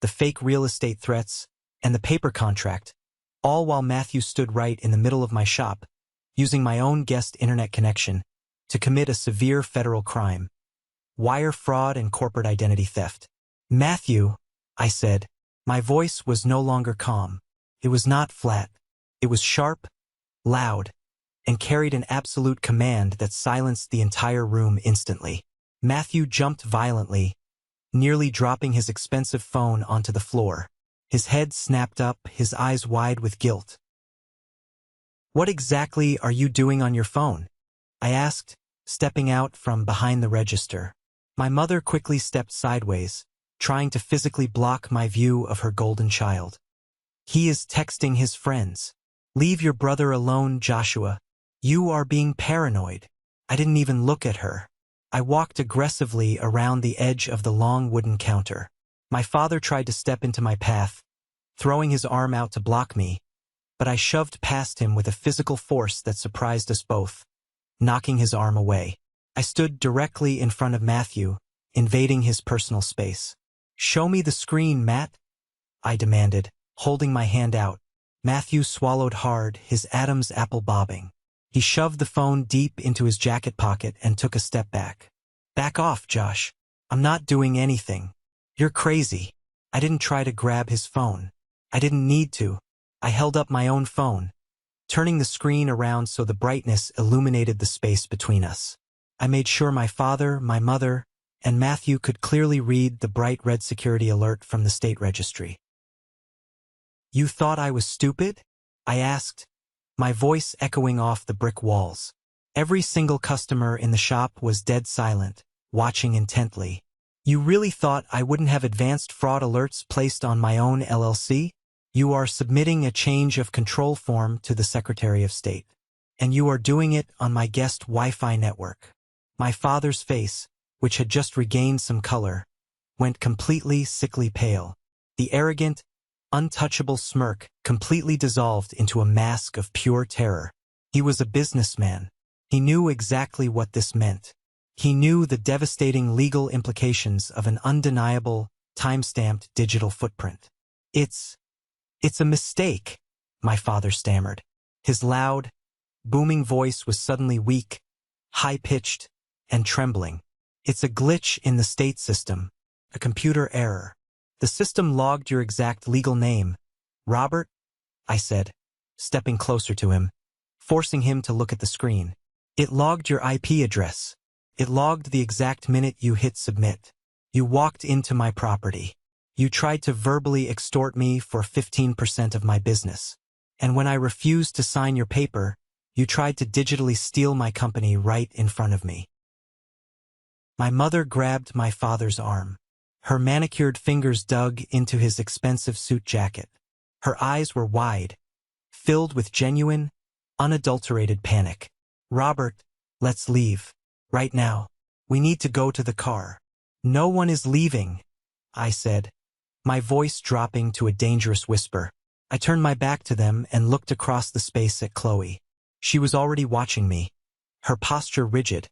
the fake real estate threats, and the paper contract, all while Matthew stood right in the middle of my shop, using my own guest internet connection to commit a severe federal crime: wire fraud and corporate identity theft. "Matthew," I said. My voice was no longer calm. It was not flat. It was sharp, loud, and carried an absolute command that silenced the entire room instantly. Matthew jumped violently, nearly dropping his expensive phone onto the floor. His head snapped up, his eyes wide with guilt. "What exactly are you doing on your phone?" I asked, stepping out from behind the register. My mother quickly stepped sideways, trying to physically block my view of her golden child. "He is texting his friends. Leave your brother alone, Joshua. You are being paranoid." I didn't even look at her. I walked aggressively around the edge of the long wooden counter. My father tried to step into my path, throwing his arm out to block me, but I shoved past him with a physical force that surprised us both, knocking his arm away. I stood directly in front of Matthew, invading his personal space. "Show me the screen, Matt," I demanded, holding my hand out. Matthew swallowed hard, his Adam's apple bobbing. He shoved the phone deep into his jacket pocket and took a step back. "Back off, Josh. I'm not doing anything. You're crazy." I didn't try to grab his phone. I didn't need to. I held up my own phone, turning the screen around so the brightness illuminated the space between us. I made sure my father, my mother, and Matthew could clearly read the bright red security alert from the state registry. "You thought I was stupid?" I asked, my voice echoing off the brick walls. Every single customer in the shop was dead silent, watching intently. "You really thought I wouldn't have advanced fraud alerts placed on my own LLC? You are submitting a change of control form to the Secretary of State. And you are doing it on my guest Wi-Fi network." My father's face, which had just regained some color, went completely sickly pale. The arrogant, untouchable smirk completely dissolved into a mask of pure terror. He was a businessman. He knew exactly what this meant. He knew the devastating legal implications of an undeniable, time-stamped digital footprint. It's a mistake," my father stammered. His loud, booming voice was suddenly weak, high-pitched, and trembling. "It's a glitch in the state system, a computer error. The system logged your exact legal name." "Robert," I said, stepping closer to him, forcing him to look at the screen. "It logged your IP address. It logged the exact minute you hit submit. You walked into my property. You tried to verbally extort me for 15% of my business. And when I refused to sign your paper, you tried to digitally steal my company right in front of me." My mother grabbed my father's arm. Her manicured fingers dug into his expensive suit jacket. Her eyes were wide, filled with genuine, unadulterated panic. "Robert, let's leave. Right now. We need to go to the car." "No one is leaving," I said, my voice dropping to a dangerous whisper. I turned my back to them and looked across the space at Chloe. She was already watching me, her posture rigid,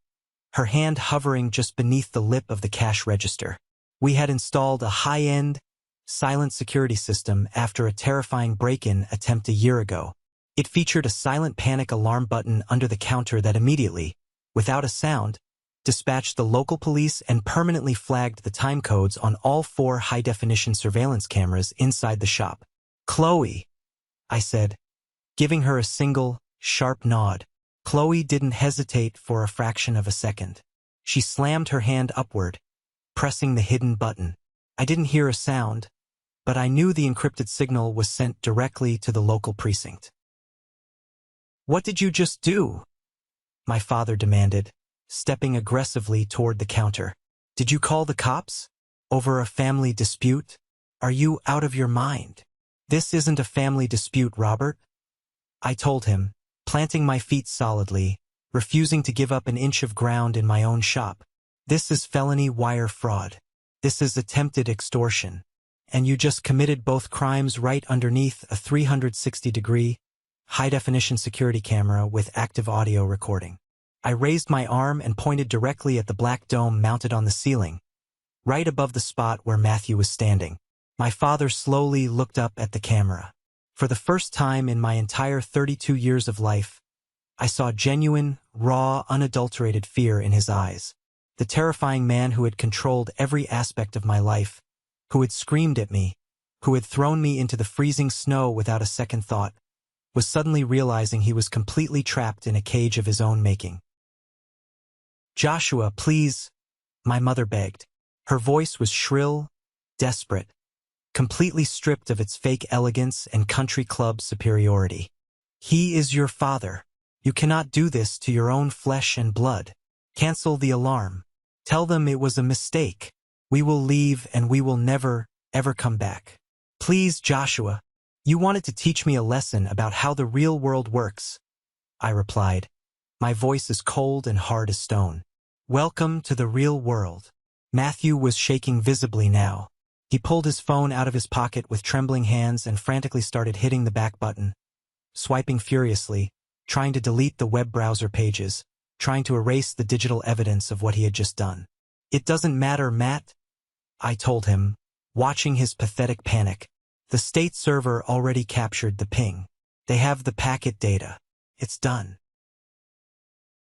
her hand hovering just beneath the lip of the cash register. We had installed a high-end, silent security system after a terrifying break-in attempt a year ago. It featured a silent panic alarm button under the counter that immediately, without a sound, dispatched the local police and permanently flagged the time codes on all 4 high-definition surveillance cameras inside the shop. "Chloe," I said, giving her a single, sharp nod. Chloe didn't hesitate for a fraction of a second. She slammed her hand upward, pressing the hidden button. I didn't hear a sound, but I knew the encrypted signal was sent directly to the local precinct. "What did you just do?" my father demanded, stepping aggressively toward the counter. "Did you call the cops? Over a family dispute? Are you out of your mind?" "This isn't a family dispute, Robert," I told him, planting my feet solidly, refusing to give up an inch of ground in my own shop. This is felony wire fraud. This is attempted extortion. And you just committed both crimes right underneath a 360-degree, high-definition security camera with active audio recording. I raised my arm and pointed directly at the black dome mounted on the ceiling, right above the spot where Matthew was standing. My father slowly looked up at the camera. For the first time in my entire 32 years of life, I saw genuine, raw, unadulterated fear in his eyes. The terrifying man who had controlled every aspect of my life, who had screamed at me, who had thrown me into the freezing snow without a second thought, was suddenly realizing he was completely trapped in a cage of his own making. "Joshua, please," my mother begged. Her voice was shrill, desperate, completely stripped of its fake elegance and country club superiority. "He is your father. You cannot do this to your own flesh and blood. Cancel the alarm. Tell them it was a mistake. We will leave and we will never, ever come back. Please, Joshua. You wanted to teach me a lesson about how the real world works," I replied. My voice as cold and hard as stone. "Welcome to the real world." Matthew was shaking visibly now. He pulled his phone out of his pocket with trembling hands and frantically started hitting the back button, swiping furiously, trying to delete the web browser pages, trying to erase the digital evidence of what he had just done. "It doesn't matter, Matt," I told him, watching his pathetic panic. "The state server already captured the ping. They have the packet data. It's done."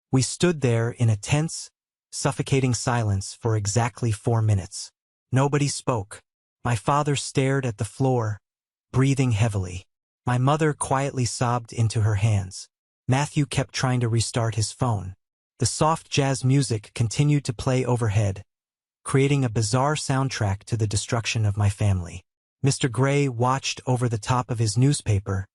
We stood there in a tense, suffocating silence for exactly 4 minutes. Nobody spoke. My father stared at the floor, breathing heavily. My mother quietly sobbed into her hands. Matthew kept trying to restart his phone. The soft jazz music continued to play overhead, creating a bizarre soundtrack to the destruction of my family. Mr. Gray watched over the top of his newspaper,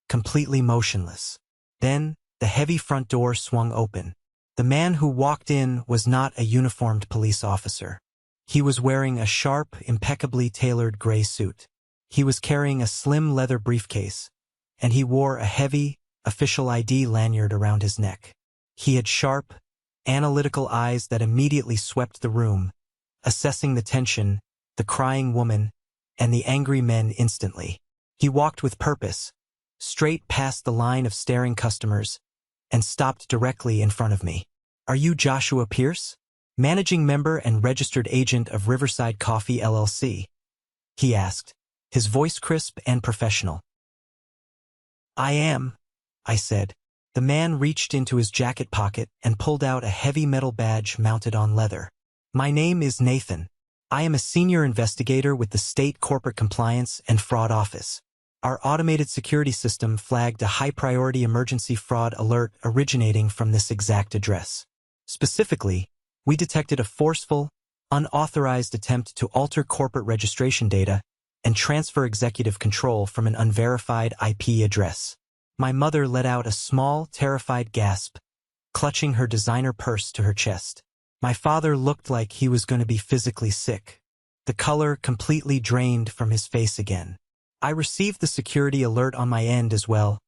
completely motionless. Then, the heavy front door swung open. The man who walked in was not a uniformed police officer. He was wearing a sharp, impeccably tailored gray suit. He was carrying a slim leather briefcase, and he wore a heavy, official ID lanyard around his neck. He had sharp, analytical eyes that immediately swept the room, assessing the tension, the crying woman, and the angry men instantly. He walked with purpose, straight past the line of staring customers, and stopped directly in front of me. "Are you Joshua Pierce, managing member and registered agent of Riverside Coffee LLC?" he asked, his voice crisp and professional. "I am," I said. The man reached into his jacket pocket and pulled out a heavy metal badge mounted on leather. "My name is Nathan. I am a senior investigator with the State Corporate Compliance and Fraud Office. Our automated security system flagged a high-priority emergency fraud alert originating from this exact address. Specifically, we detected a forceful, unauthorized attempt to alter corporate registration data and transfer executive control from an unverified IP address." My mother let out a small, terrified gasp, clutching her designer purse to her chest. My father looked like he was going to be physically sick. The color completely drained from his face again. "I received the security alert on my end as well,"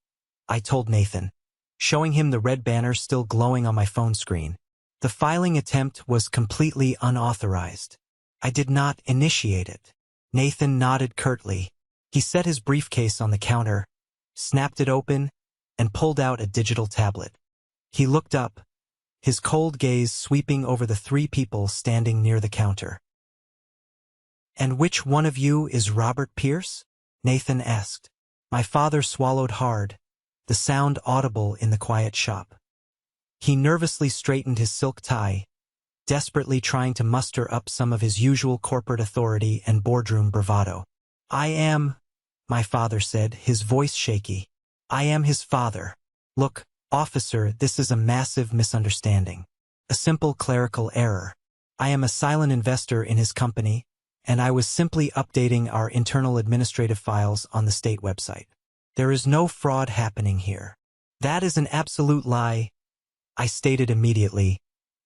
I told Nathan, showing him the red banner still glowing on my phone screen. "The filing attempt was completely unauthorized. I did not initiate it." Nathan nodded curtly. He set his briefcase on the counter, snapped it open, and pulled out a digital tablet. He looked up, his cold gaze sweeping over the 3 people standing near the counter. "And which one of you is Robert Pierce?" Nathan asked. My father swallowed hard, the sound audible in the quiet shop. He nervously straightened his silk tie, desperately trying to muster up some of his usual corporate authority and boardroom bravado. "I am," my father said, his voice shaky. "I am his father. Look, officer, this is a massive misunderstanding. A simple clerical error. I am a silent investor in his company, and I was simply updating our internal administrative files on the state website. There is no fraud happening here." "That is an absolute lie," I stated immediately,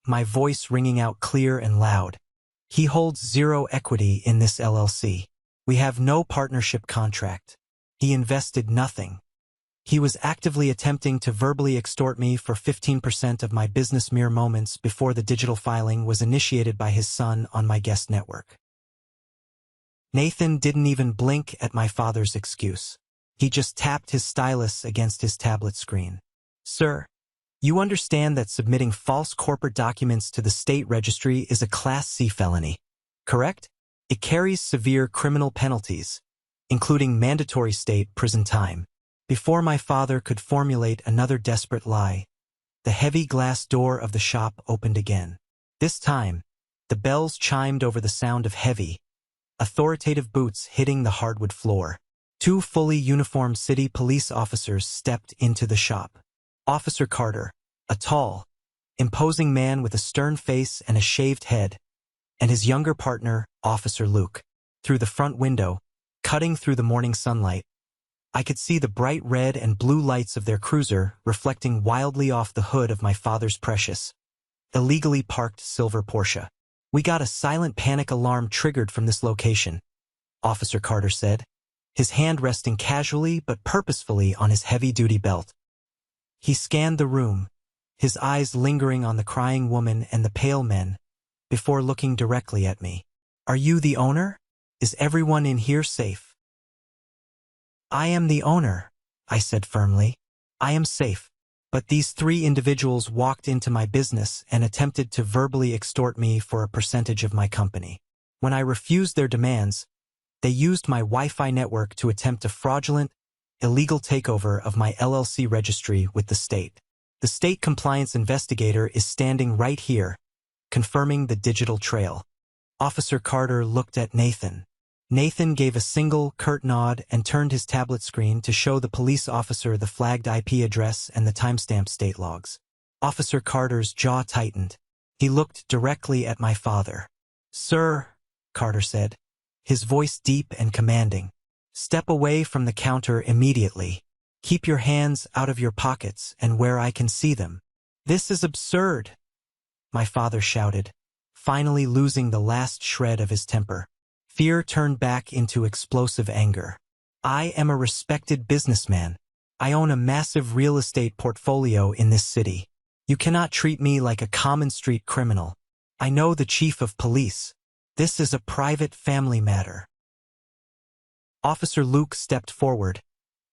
my voice ringing out clear and loud. "He holds 0 equity in this LLC. We have no partnership contract. He invested nothing. He was actively attempting to verbally extort me for 15% of my business mere moments before the digital filing was initiated by his son on my guest network. Nathan didn't even blink at my father's excuse. He just tapped his stylus against his tablet screen. Sir, you understand that submitting false corporate documents to the state registry is a Class C felony, correct? It carries severe criminal penalties, including mandatory state prison time. Before my father could formulate another desperate lie, the heavy glass door of the shop opened again. This time, the bells chimed over the sound of heavy, authoritative boots hitting the hardwood floor. 2 fully uniformed city police officers stepped into the shop. Officer Carter, a tall, imposing man with a stern face and a shaved head, and his younger partner, Officer Luke. Through the front window, cutting through the morning sunlight, I could see the bright red and blue lights of their cruiser reflecting wildly off the hood of my father's precious, illegally parked silver Porsche. We got a silent panic alarm triggered from this location, Officer Carter said, his hand resting casually but purposefully on his heavy-duty belt. He scanned the room, his eyes lingering on the crying woman and the pale men, before looking directly at me. Are you the owner? Is everyone in here safe? I am the owner, I said firmly. I am safe. But these 3 individuals walked into my business and attempted to verbally extort me for a percentage of my company. When I refused their demands, they used my Wi-Fi network to attempt a fraudulent, illegal takeover of my LLC registry with the state. The state compliance investigator is standing right here, confirming the digital trail. Officer Carter looked at Nathan. Nathan gave a single, curt nod and turned his tablet screen to show the police officer the flagged IP address and the timestamped state logs. Officer Carter's jaw tightened. He looked directly at my father. Sir, Carter said, his voice deep and commanding. Step away from the counter immediately. Keep your hands out of your pockets and where I can see them. This is absurd, my father shouted, finally losing the last shred of his temper. Fear turned back into explosive anger. I am a respected businessman. I own a massive real estate portfolio in this city. You cannot treat me like a common street criminal. I know the chief of police. This is a private family matter. Officer Luke stepped forward,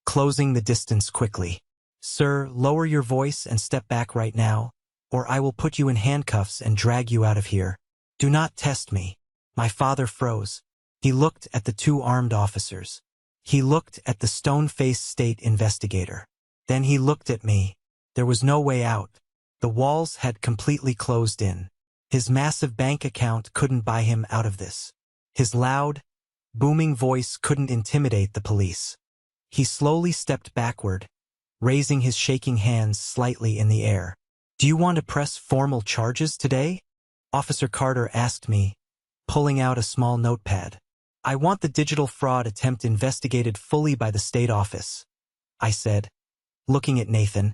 closing the distance quickly. Sir, lower your voice and step back right now, or I will put you in handcuffs and drag you out of here. Do not test me. My father froze. He looked at the 2 armed officers. He looked at the stone-faced state investigator. Then he looked at me. There was no way out. The walls had completely closed in. His massive bank account couldn't buy him out of this. His loud, booming voice couldn't intimidate the police. He slowly stepped backward, raising his shaking hands slightly in the air. Do you want to press formal charges today? Officer Carter asked me, pulling out a small notepad. I want the digital fraud attempt investigated fully by the state office, I said, looking at Nathan,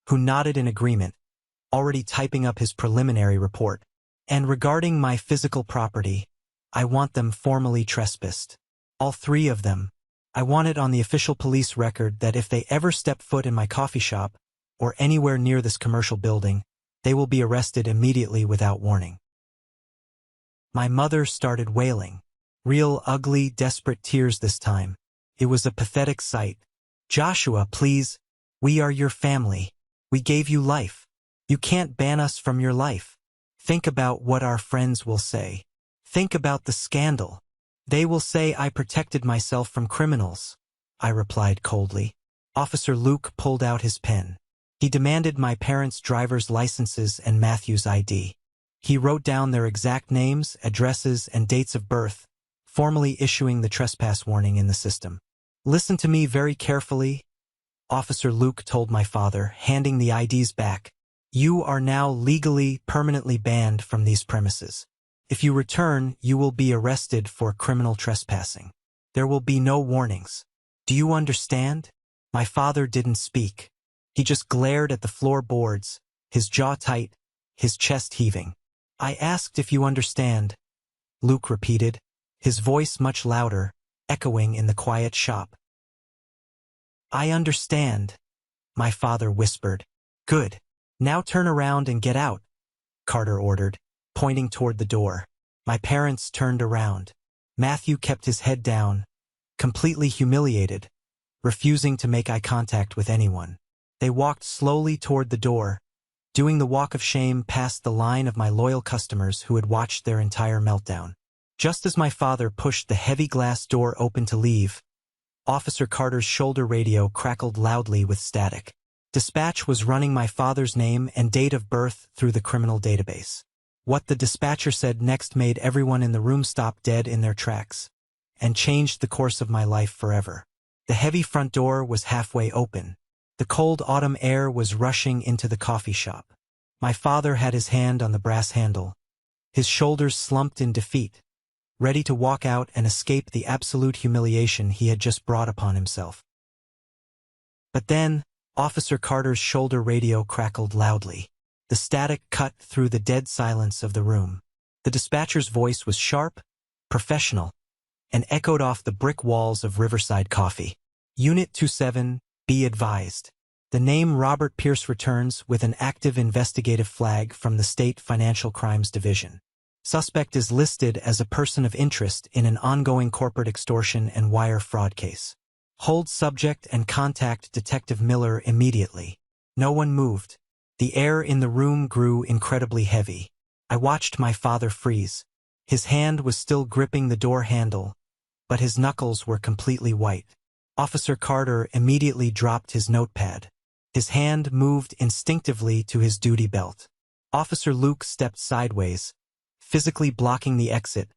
who nodded in agreement, already typing up his preliminary report. And regarding my physical property, I want them formally trespassed. All 3 of them. I want it on the official police record that if they ever step foot in my coffee shop, or anywhere near this commercial building, they will be arrested immediately without warning. My mother started wailing. Real ugly, desperate tears this time. It was a pathetic sight. Joshua, please. We are your family. We gave you life. You can't ban us from your life. Think about what our friends will say. Think about the scandal. They will say I protected myself from criminals, I replied coldly. Officer Luke pulled out his pen. He demanded my parents' driver's licenses and Matthew's ID. He wrote down their exact names, addresses, and dates of birth, formally issuing the trespass warning in the system. Listen to me very carefully, Officer Luke told my father, handing the IDs back. You are now legally, permanently banned from these premises. If you return, you will be arrested for criminal trespassing. There will be no warnings. Do you understand? My father didn't speak. He just glared at the floorboards, his jaw tight, his chest heaving. I asked if you understand, Luke repeated, his voice much louder, echoing in the quiet shop. I understand, my father whispered. Good. Now turn around and get out, Carter ordered, pointing toward the door. My parents turned around. Matthew kept his head down, completely humiliated, refusing to make eye contact with anyone. They walked slowly toward the door, doing the walk of shame past the line of my loyal customers who had watched their entire meltdown. Just as my father pushed the heavy glass door open to leave, Officer Carter's shoulder radio crackled loudly with static. Dispatch was running my father's name and date of birth through the criminal database. What the dispatcher said next made everyone in the room stop dead in their tracks, and changed the course of my life forever. The heavy front door was halfway open. The cold autumn air was rushing into the coffee shop. My father had his hand on the brass handle, his shoulders slumped in defeat, ready to walk out and escape the absolute humiliation he had just brought upon himself. But then, Officer Carter's shoulder radio crackled loudly. The static cut through the dead silence of the room. The dispatcher's voice was sharp, professional, and echoed off the brick walls of Riverside Coffee. Unit 27, be advised. The name Robert Pierce returns with an active investigative flag from the State Financial Crimes Division. Suspect is listed as a person of interest in an ongoing corporate extortion and wire fraud case. Hold subject and contact Detective Miller immediately. No one moved. The air in the room grew incredibly heavy. I watched my father freeze. His hand was still gripping the door handle, but his knuckles were completely white. Officer Carter immediately dropped his notepad. His hand moved instinctively to his duty belt. Officer Luke stepped sideways, physically blocking the exit,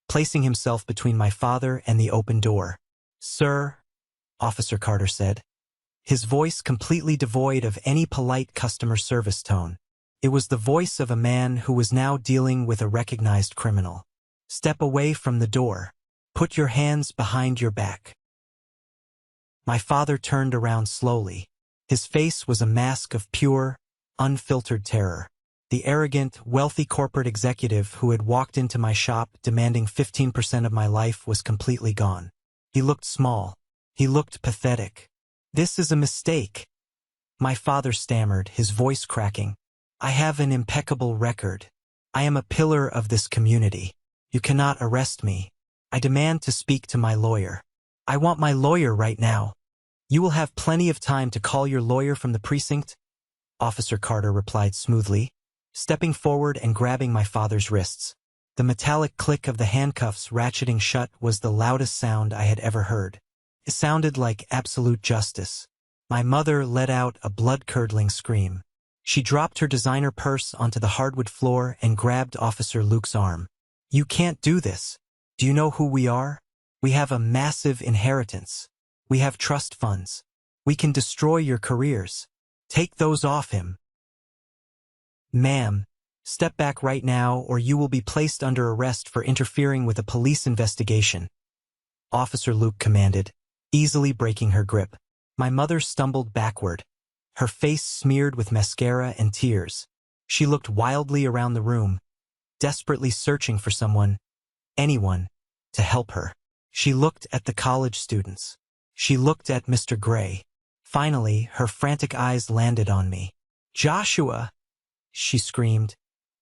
placing himself between my father and the open door. Sir, Officer Carter said, his voice completely devoid of any polite customer service tone. It was the voice of a man who was now dealing with a recognized criminal. Step away from the door. Put your hands behind your back. My father turned around slowly. His face was a mask of pure, unfiltered terror. The arrogant, wealthy corporate executive who had walked into my shop demanding 15% of my life was completely gone. He looked small. He looked pathetic. This is a mistake. My father stammered, his voice cracking. I have an impeccable record. I am a pillar of this community. You cannot arrest me. I demand to speak to my lawyer. I want my lawyer right now. You will have plenty of time to call your lawyer from the precinct, Officer Carter replied smoothly, stepping forward and grabbing my father's wrists. The metallic click of the handcuffs ratcheting shut was the loudest sound I had ever heard. It sounded like absolute justice. My mother let out a blood-curdling scream. She dropped her designer purse onto the hardwood floor and grabbed Officer Luke's arm. You can't do this. Do you know who we are? We have a massive inheritance. We have trust funds. We can destroy your careers. Take those off him. Ma'am, step back right now or you will be placed under arrest for interfering with a police investigation, Officer Luke commanded, easily breaking her grip. My mother stumbled backward, her face smeared with mascara and tears. She looked wildly around the room, desperately searching for someone, anyone, to help her. She looked at the college students. She looked at Mr. Gray. Finally, her frantic eyes landed on me. Joshua, she screamed,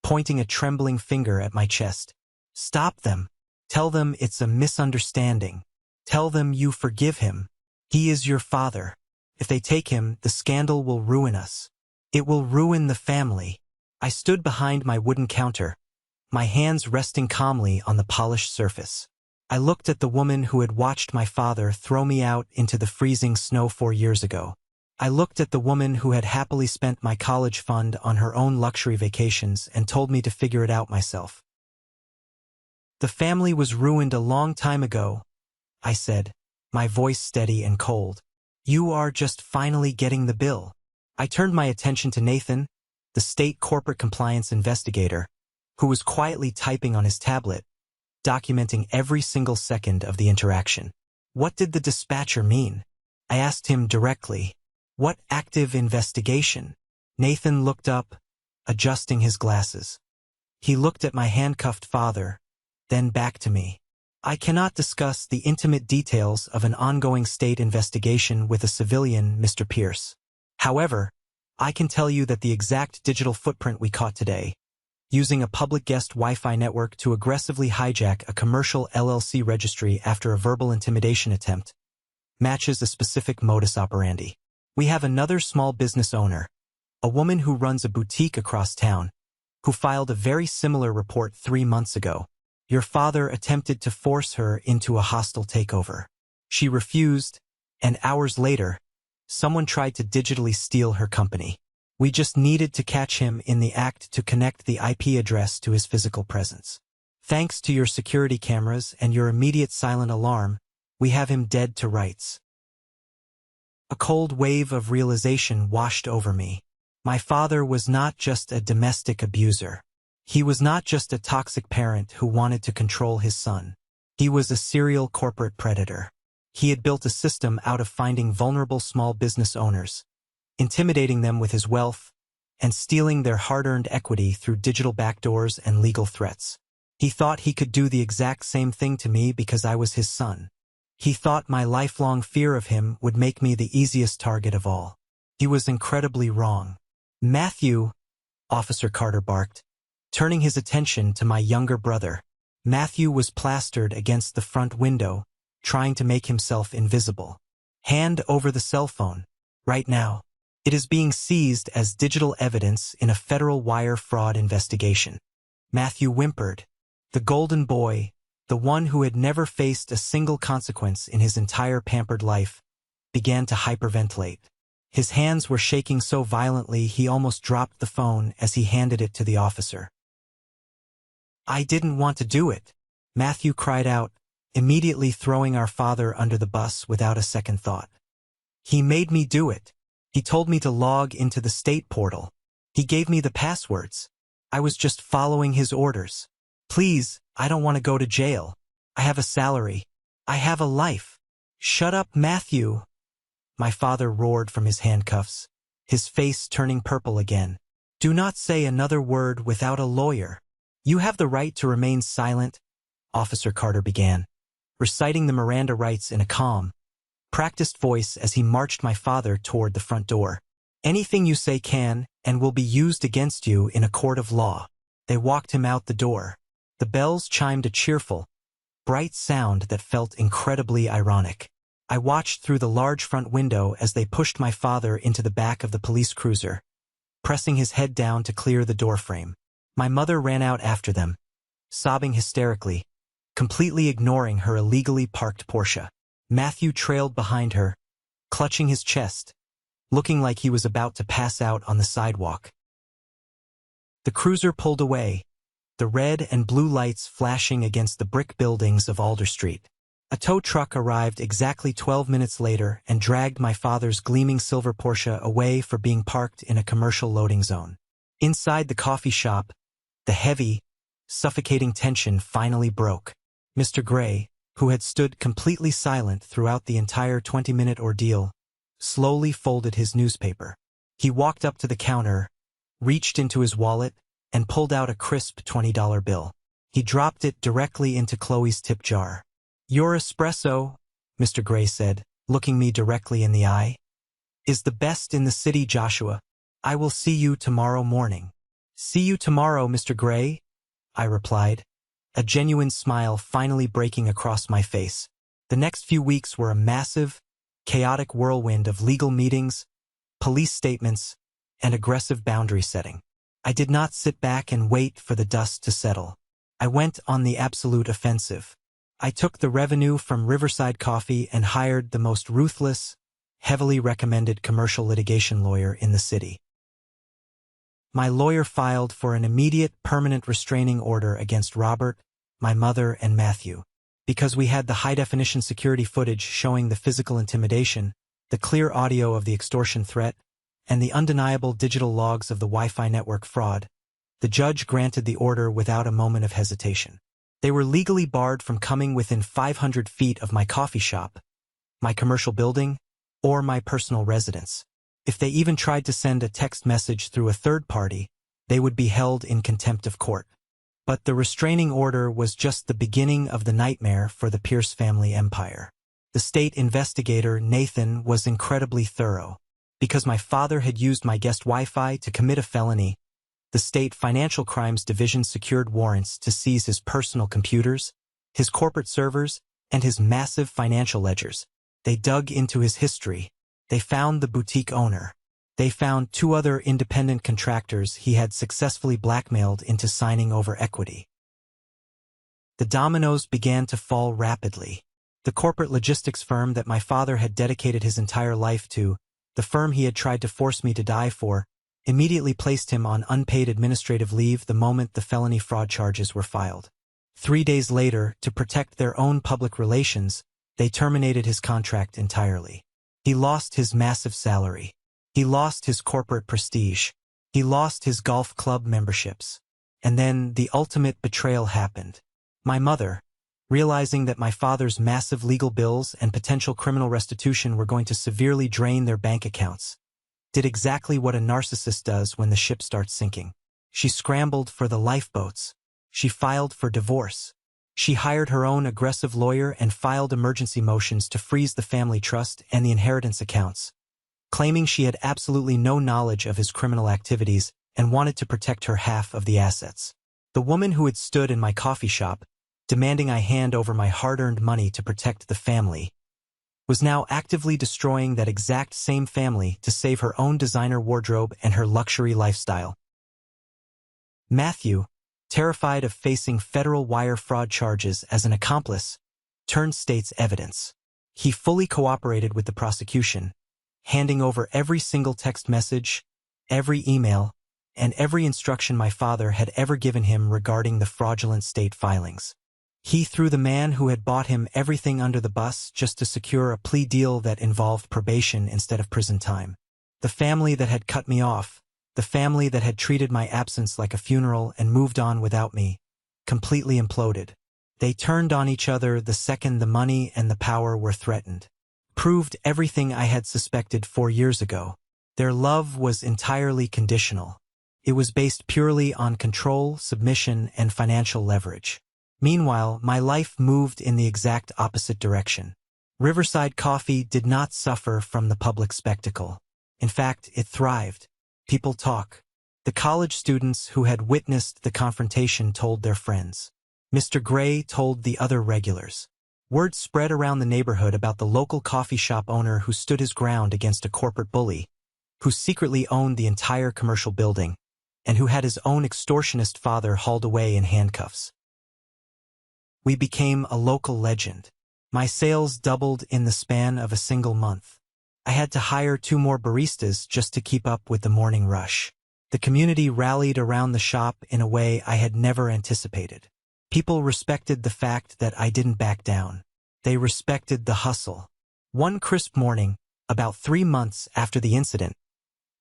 pointing a trembling finger at my chest. Stop them. Tell them it's a misunderstanding. Tell them you forgive him. He is your father. If they take him, the scandal will ruin us. It will ruin the family. I stood behind my wooden counter, my hands resting calmly on the polished surface. I looked at the woman who had watched my father throw me out into the freezing snow 4 years ago. I looked at the woman who had happily spent my college fund on her own luxury vacations and told me to figure it out myself. The family was ruined a long time ago, I said, my voice steady and cold. You are just finally getting the bill. I turned my attention to Nathan, the state corporate compliance investigator, who was quietly typing on his tablet, documenting every single second of the interaction. What did the dispatcher mean? I asked him directly. What active investigation? Nathan looked up, adjusting his glasses. He looked at my handcuffed father, then back to me. I cannot discuss the intimate details of an ongoing state investigation with a civilian, Mr. Pierce. However, I can tell you that the exact digital footprint we caught today, using a public guest Wi-Fi network to aggressively hijack a commercial LLC registry after a verbal intimidation attempt, matches a specific modus operandi. We have another small business owner, a woman who runs a boutique across town, who filed a very similar report 3 months ago. Your father attempted to force her into a hostile takeover. She refused, and hours later, someone tried to digitally steal her company. We just needed to catch him in the act to connect the IP address to his physical presence. Thanks to your security cameras and your immediate silent alarm, we have him dead to rights. A cold wave of realization washed over me. My father was not just a domestic abuser. He was not just a toxic parent who wanted to control his son. He was a serial corporate predator. He had built a system out of finding vulnerable small business owners, intimidating them with his wealth, and stealing their hard-earned equity through digital backdoors and legal threats. He thought he could do the exact same thing to me because I was his son. He thought my lifelong fear of him would make me the easiest target of all. He was incredibly wrong. Matthew, Officer Carter barked, turning his attention to my younger brother. Matthew was plastered against the front window, trying to make himself invisible. Hand over the cell phone, right now. It is being seized as digital evidence in a federal wire fraud investigation. Matthew whimpered. The golden boy, the one who had never faced a single consequence in his entire pampered life, began to hyperventilate. His hands were shaking so violently he almost dropped the phone as he handed it to the officer. I didn't want to do it, Matthew cried out, immediately throwing our father under the bus without a second thought. He made me do it. He told me to log into the state portal. He gave me the passwords. I was just following his orders. Please, I don't want to go to jail. I have a salary. I have a life. Shut up, Matthew. My father roared from his handcuffs, his face turning purple again. Do not say another word without a lawyer. You have the right to remain silent, Officer Carter began, reciting the Miranda rights in a calm, practiced voice as he marched my father toward the front door. Anything you say can and will be used against you in a court of law. They walked him out the door. The bells chimed a cheerful, bright sound that felt incredibly ironic. I watched through the large front window as they pushed my father into the back of the police cruiser, pressing his head down to clear the doorframe. My mother ran out after them, sobbing hysterically, completely ignoring her illegally parked Porsche. Matthew trailed behind her, clutching his chest, looking like he was about to pass out on the sidewalk. The cruiser pulled away, the red and blue lights flashing against the brick buildings of Alder Street. A tow truck arrived exactly 12 minutes later and dragged my father's gleaming silver Porsche away for being parked in a commercial loading zone. Inside the coffee shop, the heavy, suffocating tension finally broke. Mr. Gray, who had stood completely silent throughout the entire 20-minute ordeal, slowly folded his newspaper. He walked up to the counter, reached into his wallet, and pulled out a crisp $20 bill. He dropped it directly into Chloe's tip jar. Your espresso, Mr. Gray said, looking me directly in the eye, is the best in the city, Joshua. I will see you tomorrow morning. See you tomorrow, Mr. Gray, I replied, a genuine smile finally breaking across my face. The next few weeks were a massive, chaotic whirlwind of legal meetings, police statements, and aggressive boundary setting. I did not sit back and wait for the dust to settle. I went on the absolute offensive. I took the revenue from Riverside Coffee and hired the most ruthless, heavily recommended commercial litigation lawyer in the city. My lawyer filed for an immediate permanent restraining order against Robert, my mother, and Matthew. Because we had the high-definition security footage showing the physical intimidation, the clear audio of the extortion threat, and the undeniable digital logs of the Wi-Fi network fraud, the judge granted the order without a moment of hesitation. They were legally barred from coming within 500 feet of my coffee shop, my commercial building, or my personal residence. If they even tried to send a text message through a third party, they would be held in contempt of court. But the restraining order was just the beginning of the nightmare for the Pierce family empire. The state investigator, Nathan, was incredibly thorough. Because my father had used my guest Wi-Fi to commit a felony, the State Financial Crimes Division secured warrants to seize his personal computers, his corporate servers, and his massive financial ledgers. They dug into his history. They found the boutique owner. They found 2 other independent contractors he had successfully blackmailed into signing over equity. The dominoes began to fall rapidly. The corporate logistics firm that my father had dedicated his entire life to, the firm he had tried to force me to die for, immediately placed him on unpaid administrative leave the moment the felony fraud charges were filed. 3 days later, to protect their own public relations, they terminated his contract entirely. He lost his massive salary. He lost his corporate prestige. He lost his golf club memberships. And then the ultimate betrayal happened. My mother, realizing that my father's massive legal bills and potential criminal restitution were going to severely drain their bank accounts, did exactly what a narcissist does when the ship starts sinking. She scrambled for the lifeboats. She filed for divorce. She hired her own aggressive lawyer and filed emergency motions to freeze the family trust and the inheritance accounts, claiming she had absolutely no knowledge of his criminal activities and wanted to protect her half of the assets. The woman who had stood in my coffee shop, demanding I hand over my hard-earned money to protect the family, was now actively destroying that exact same family to save her own designer wardrobe and her luxury lifestyle. Matthew, terrified of facing federal wire fraud charges as an accomplice, turned state's evidence. He fully cooperated with the prosecution, handing over every single text message, every email, and every instruction my father had ever given him regarding the fraudulent state filings. He threw the man who had bought him everything under the bus just to secure a plea deal that involved probation instead of prison time. The family that had cut me off, the family that had treated my absence like a funeral and moved on without me, completely imploded. They turned on each other the second the money and the power were threatened. Proved everything I had suspected 4 years ago. Their love was entirely conditional. It was based purely on control, submission, and financial leverage. Meanwhile, my life moved in the exact opposite direction. Riverside Coffee did not suffer from the public spectacle. In fact, it thrived. People talk. The college students who had witnessed the confrontation told their friends. Mr. Gray told the other regulars. Word spread around the neighborhood about the local coffee shop owner who stood his ground against a corporate bully, who secretly owned the entire commercial building, and who had his own extortionist father hauled away in handcuffs. We became a local legend. My sales doubled in the span of a single month. I had to hire 2 more baristas just to keep up with the morning rush. The community rallied around the shop in a way I had never anticipated. People respected the fact that I didn't back down. They respected the hustle. One crisp morning, about 3 months after the incident,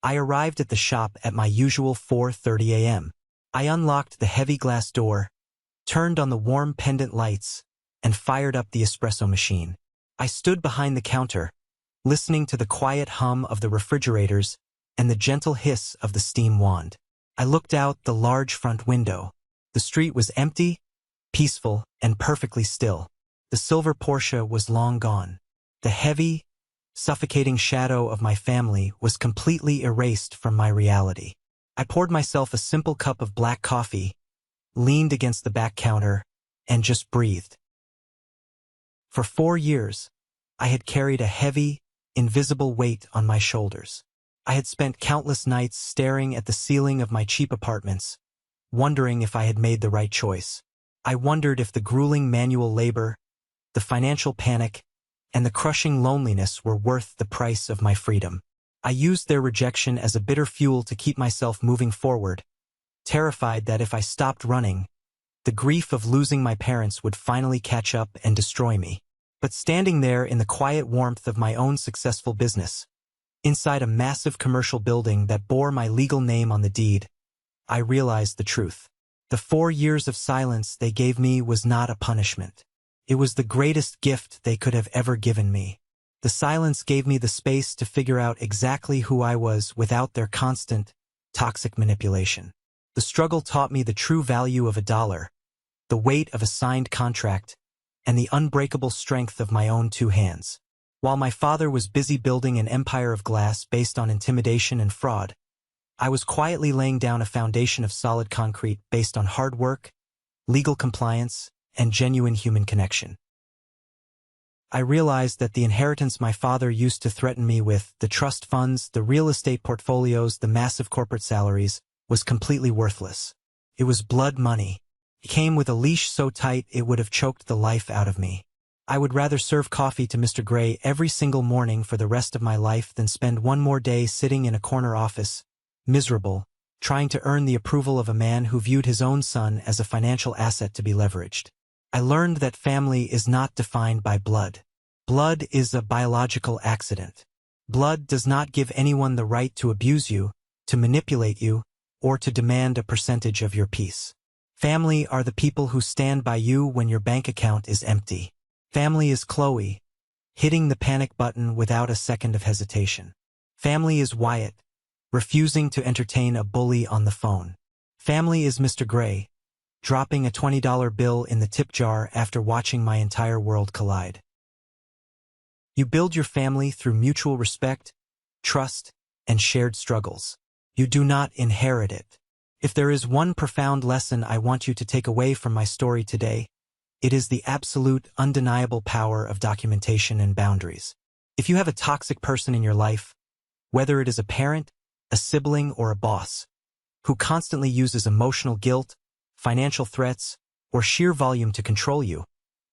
I arrived at the shop at my usual 4:30 a.m. I unlocked the heavy glass door, turned on the warm pendant lights, and fired up the espresso machine. I stood behind the counter, listening to the quiet hum of the refrigerators and the gentle hiss of the steam wand. I looked out the large front window. The street was empty, peaceful, and perfectly still. The silver Porsche was long gone. The heavy, suffocating shadow of my family was completely erased from my reality. I poured myself a simple cup of black coffee, leaned against the back counter, and just breathed. For 4 years, I had carried a heavy, invisible weight on my shoulders. I had spent countless nights staring at the ceiling of my cheap apartments, wondering if I had made the right choice. I wondered if the grueling manual labor, the financial panic, and the crushing loneliness were worth the price of my freedom. I used their rejection as a bitter fuel to keep myself moving forward, terrified that if I stopped running, the grief of losing my parents would finally catch up and destroy me. But standing there in the quiet warmth of my own successful business, inside a massive commercial building that bore my legal name on the deed, I realized the truth. The 4 years of silence they gave me was not a punishment. It was the greatest gift they could have ever given me. The silence gave me the space to figure out exactly who I was without their constant, toxic manipulation. The struggle taught me the true value of $1, the weight of a signed contract, and the unbreakable strength of my own 2 hands. While my father was busy building an empire of glass based on intimidation and fraud, I was quietly laying down a foundation of solid concrete based on hard work, legal compliance, and genuine human connection. I realized that the inheritance my father used to threaten me with, the trust funds, the real estate portfolios, the massive corporate salaries, was completely worthless. It was blood money. It came with a leash so tight it would have choked the life out of me. I would rather serve coffee to Mr. Gray every single morning for the rest of my life than spend one more day sitting in a corner office, miserable, trying to earn the approval of a man who viewed his own son as a financial asset to be leveraged. I learned that family is not defined by blood. Blood is a biological accident. Blood does not give anyone the right to abuse you, to manipulate you, or to demand a percentage of your peace. Family are the people who stand by you when your bank account is empty. Family is Chloe, hitting the panic button without a second of hesitation. Family is Wyatt, refusing to entertain a bully on the phone. Family is Mr. Gray, dropping a $20 bill in the tip jar after watching my entire world collide. You build your family through mutual respect, trust, and shared struggles. You do not inherit it. If there is one profound lesson I want you to take away from my story today, it is the absolute, undeniable power of documentation and boundaries. If you have a toxic person in your life, whether it is a parent, a sibling, or a boss, who constantly uses emotional guilt, financial threats, or sheer volume to control you,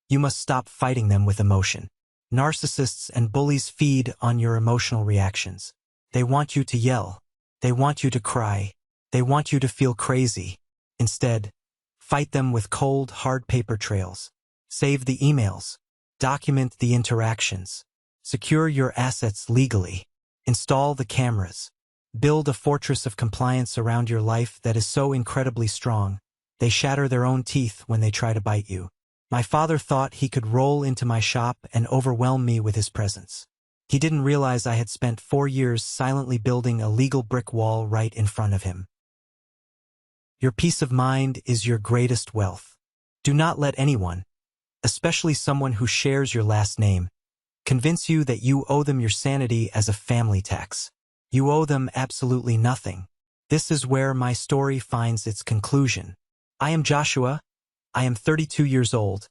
you must stop fighting them with emotion. Narcissists and bullies feed on your emotional reactions. They want you to yell. They want you to cry. They want you to feel crazy. Instead, fight them with cold, hard paper trails. Save the emails. Document the interactions. Secure your assets legally. Install the cameras. Build a fortress of compliance around your life that is so incredibly strong, they shatter their own teeth when they try to bite you. My father thought he could roll into my shop and overwhelm me with his presence. He didn't realize I had spent 4 years silently building a legal brick wall right in front of him. Your peace of mind is your greatest wealth. Do not let anyone, especially someone who shares your last name, convince you that you owe them your sanity as a family tax. You owe them absolutely nothing. This is where my story finds its conclusion. I am Joshua. I am 32 years old,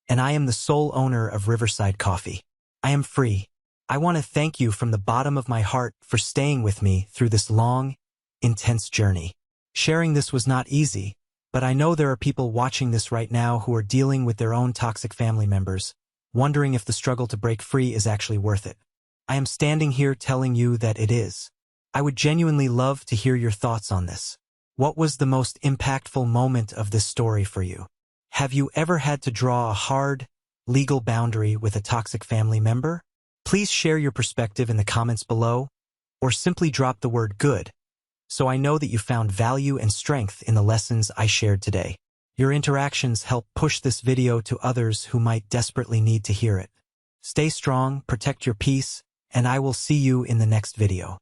and I am the sole owner of Riverside Coffee. I am free. I want to thank you from the bottom of my heart for staying with me through this long, intense journey. Sharing this was not easy, but I know there are people watching this right now who are dealing with their own toxic family members, wondering if the struggle to break free is actually worth it. I am standing here telling you that it is. I would genuinely love to hear your thoughts on this. What was the most impactful moment of this story for you? Have you ever had to draw a hard, legal boundary with a toxic family member? Please share your perspective in the comments below, or simply drop the word good, so I know that you found value and strength in the lessons I shared today. Your interactions help push this video to others who might desperately need to hear it. Stay strong, protect your peace, and I will see you in the next video.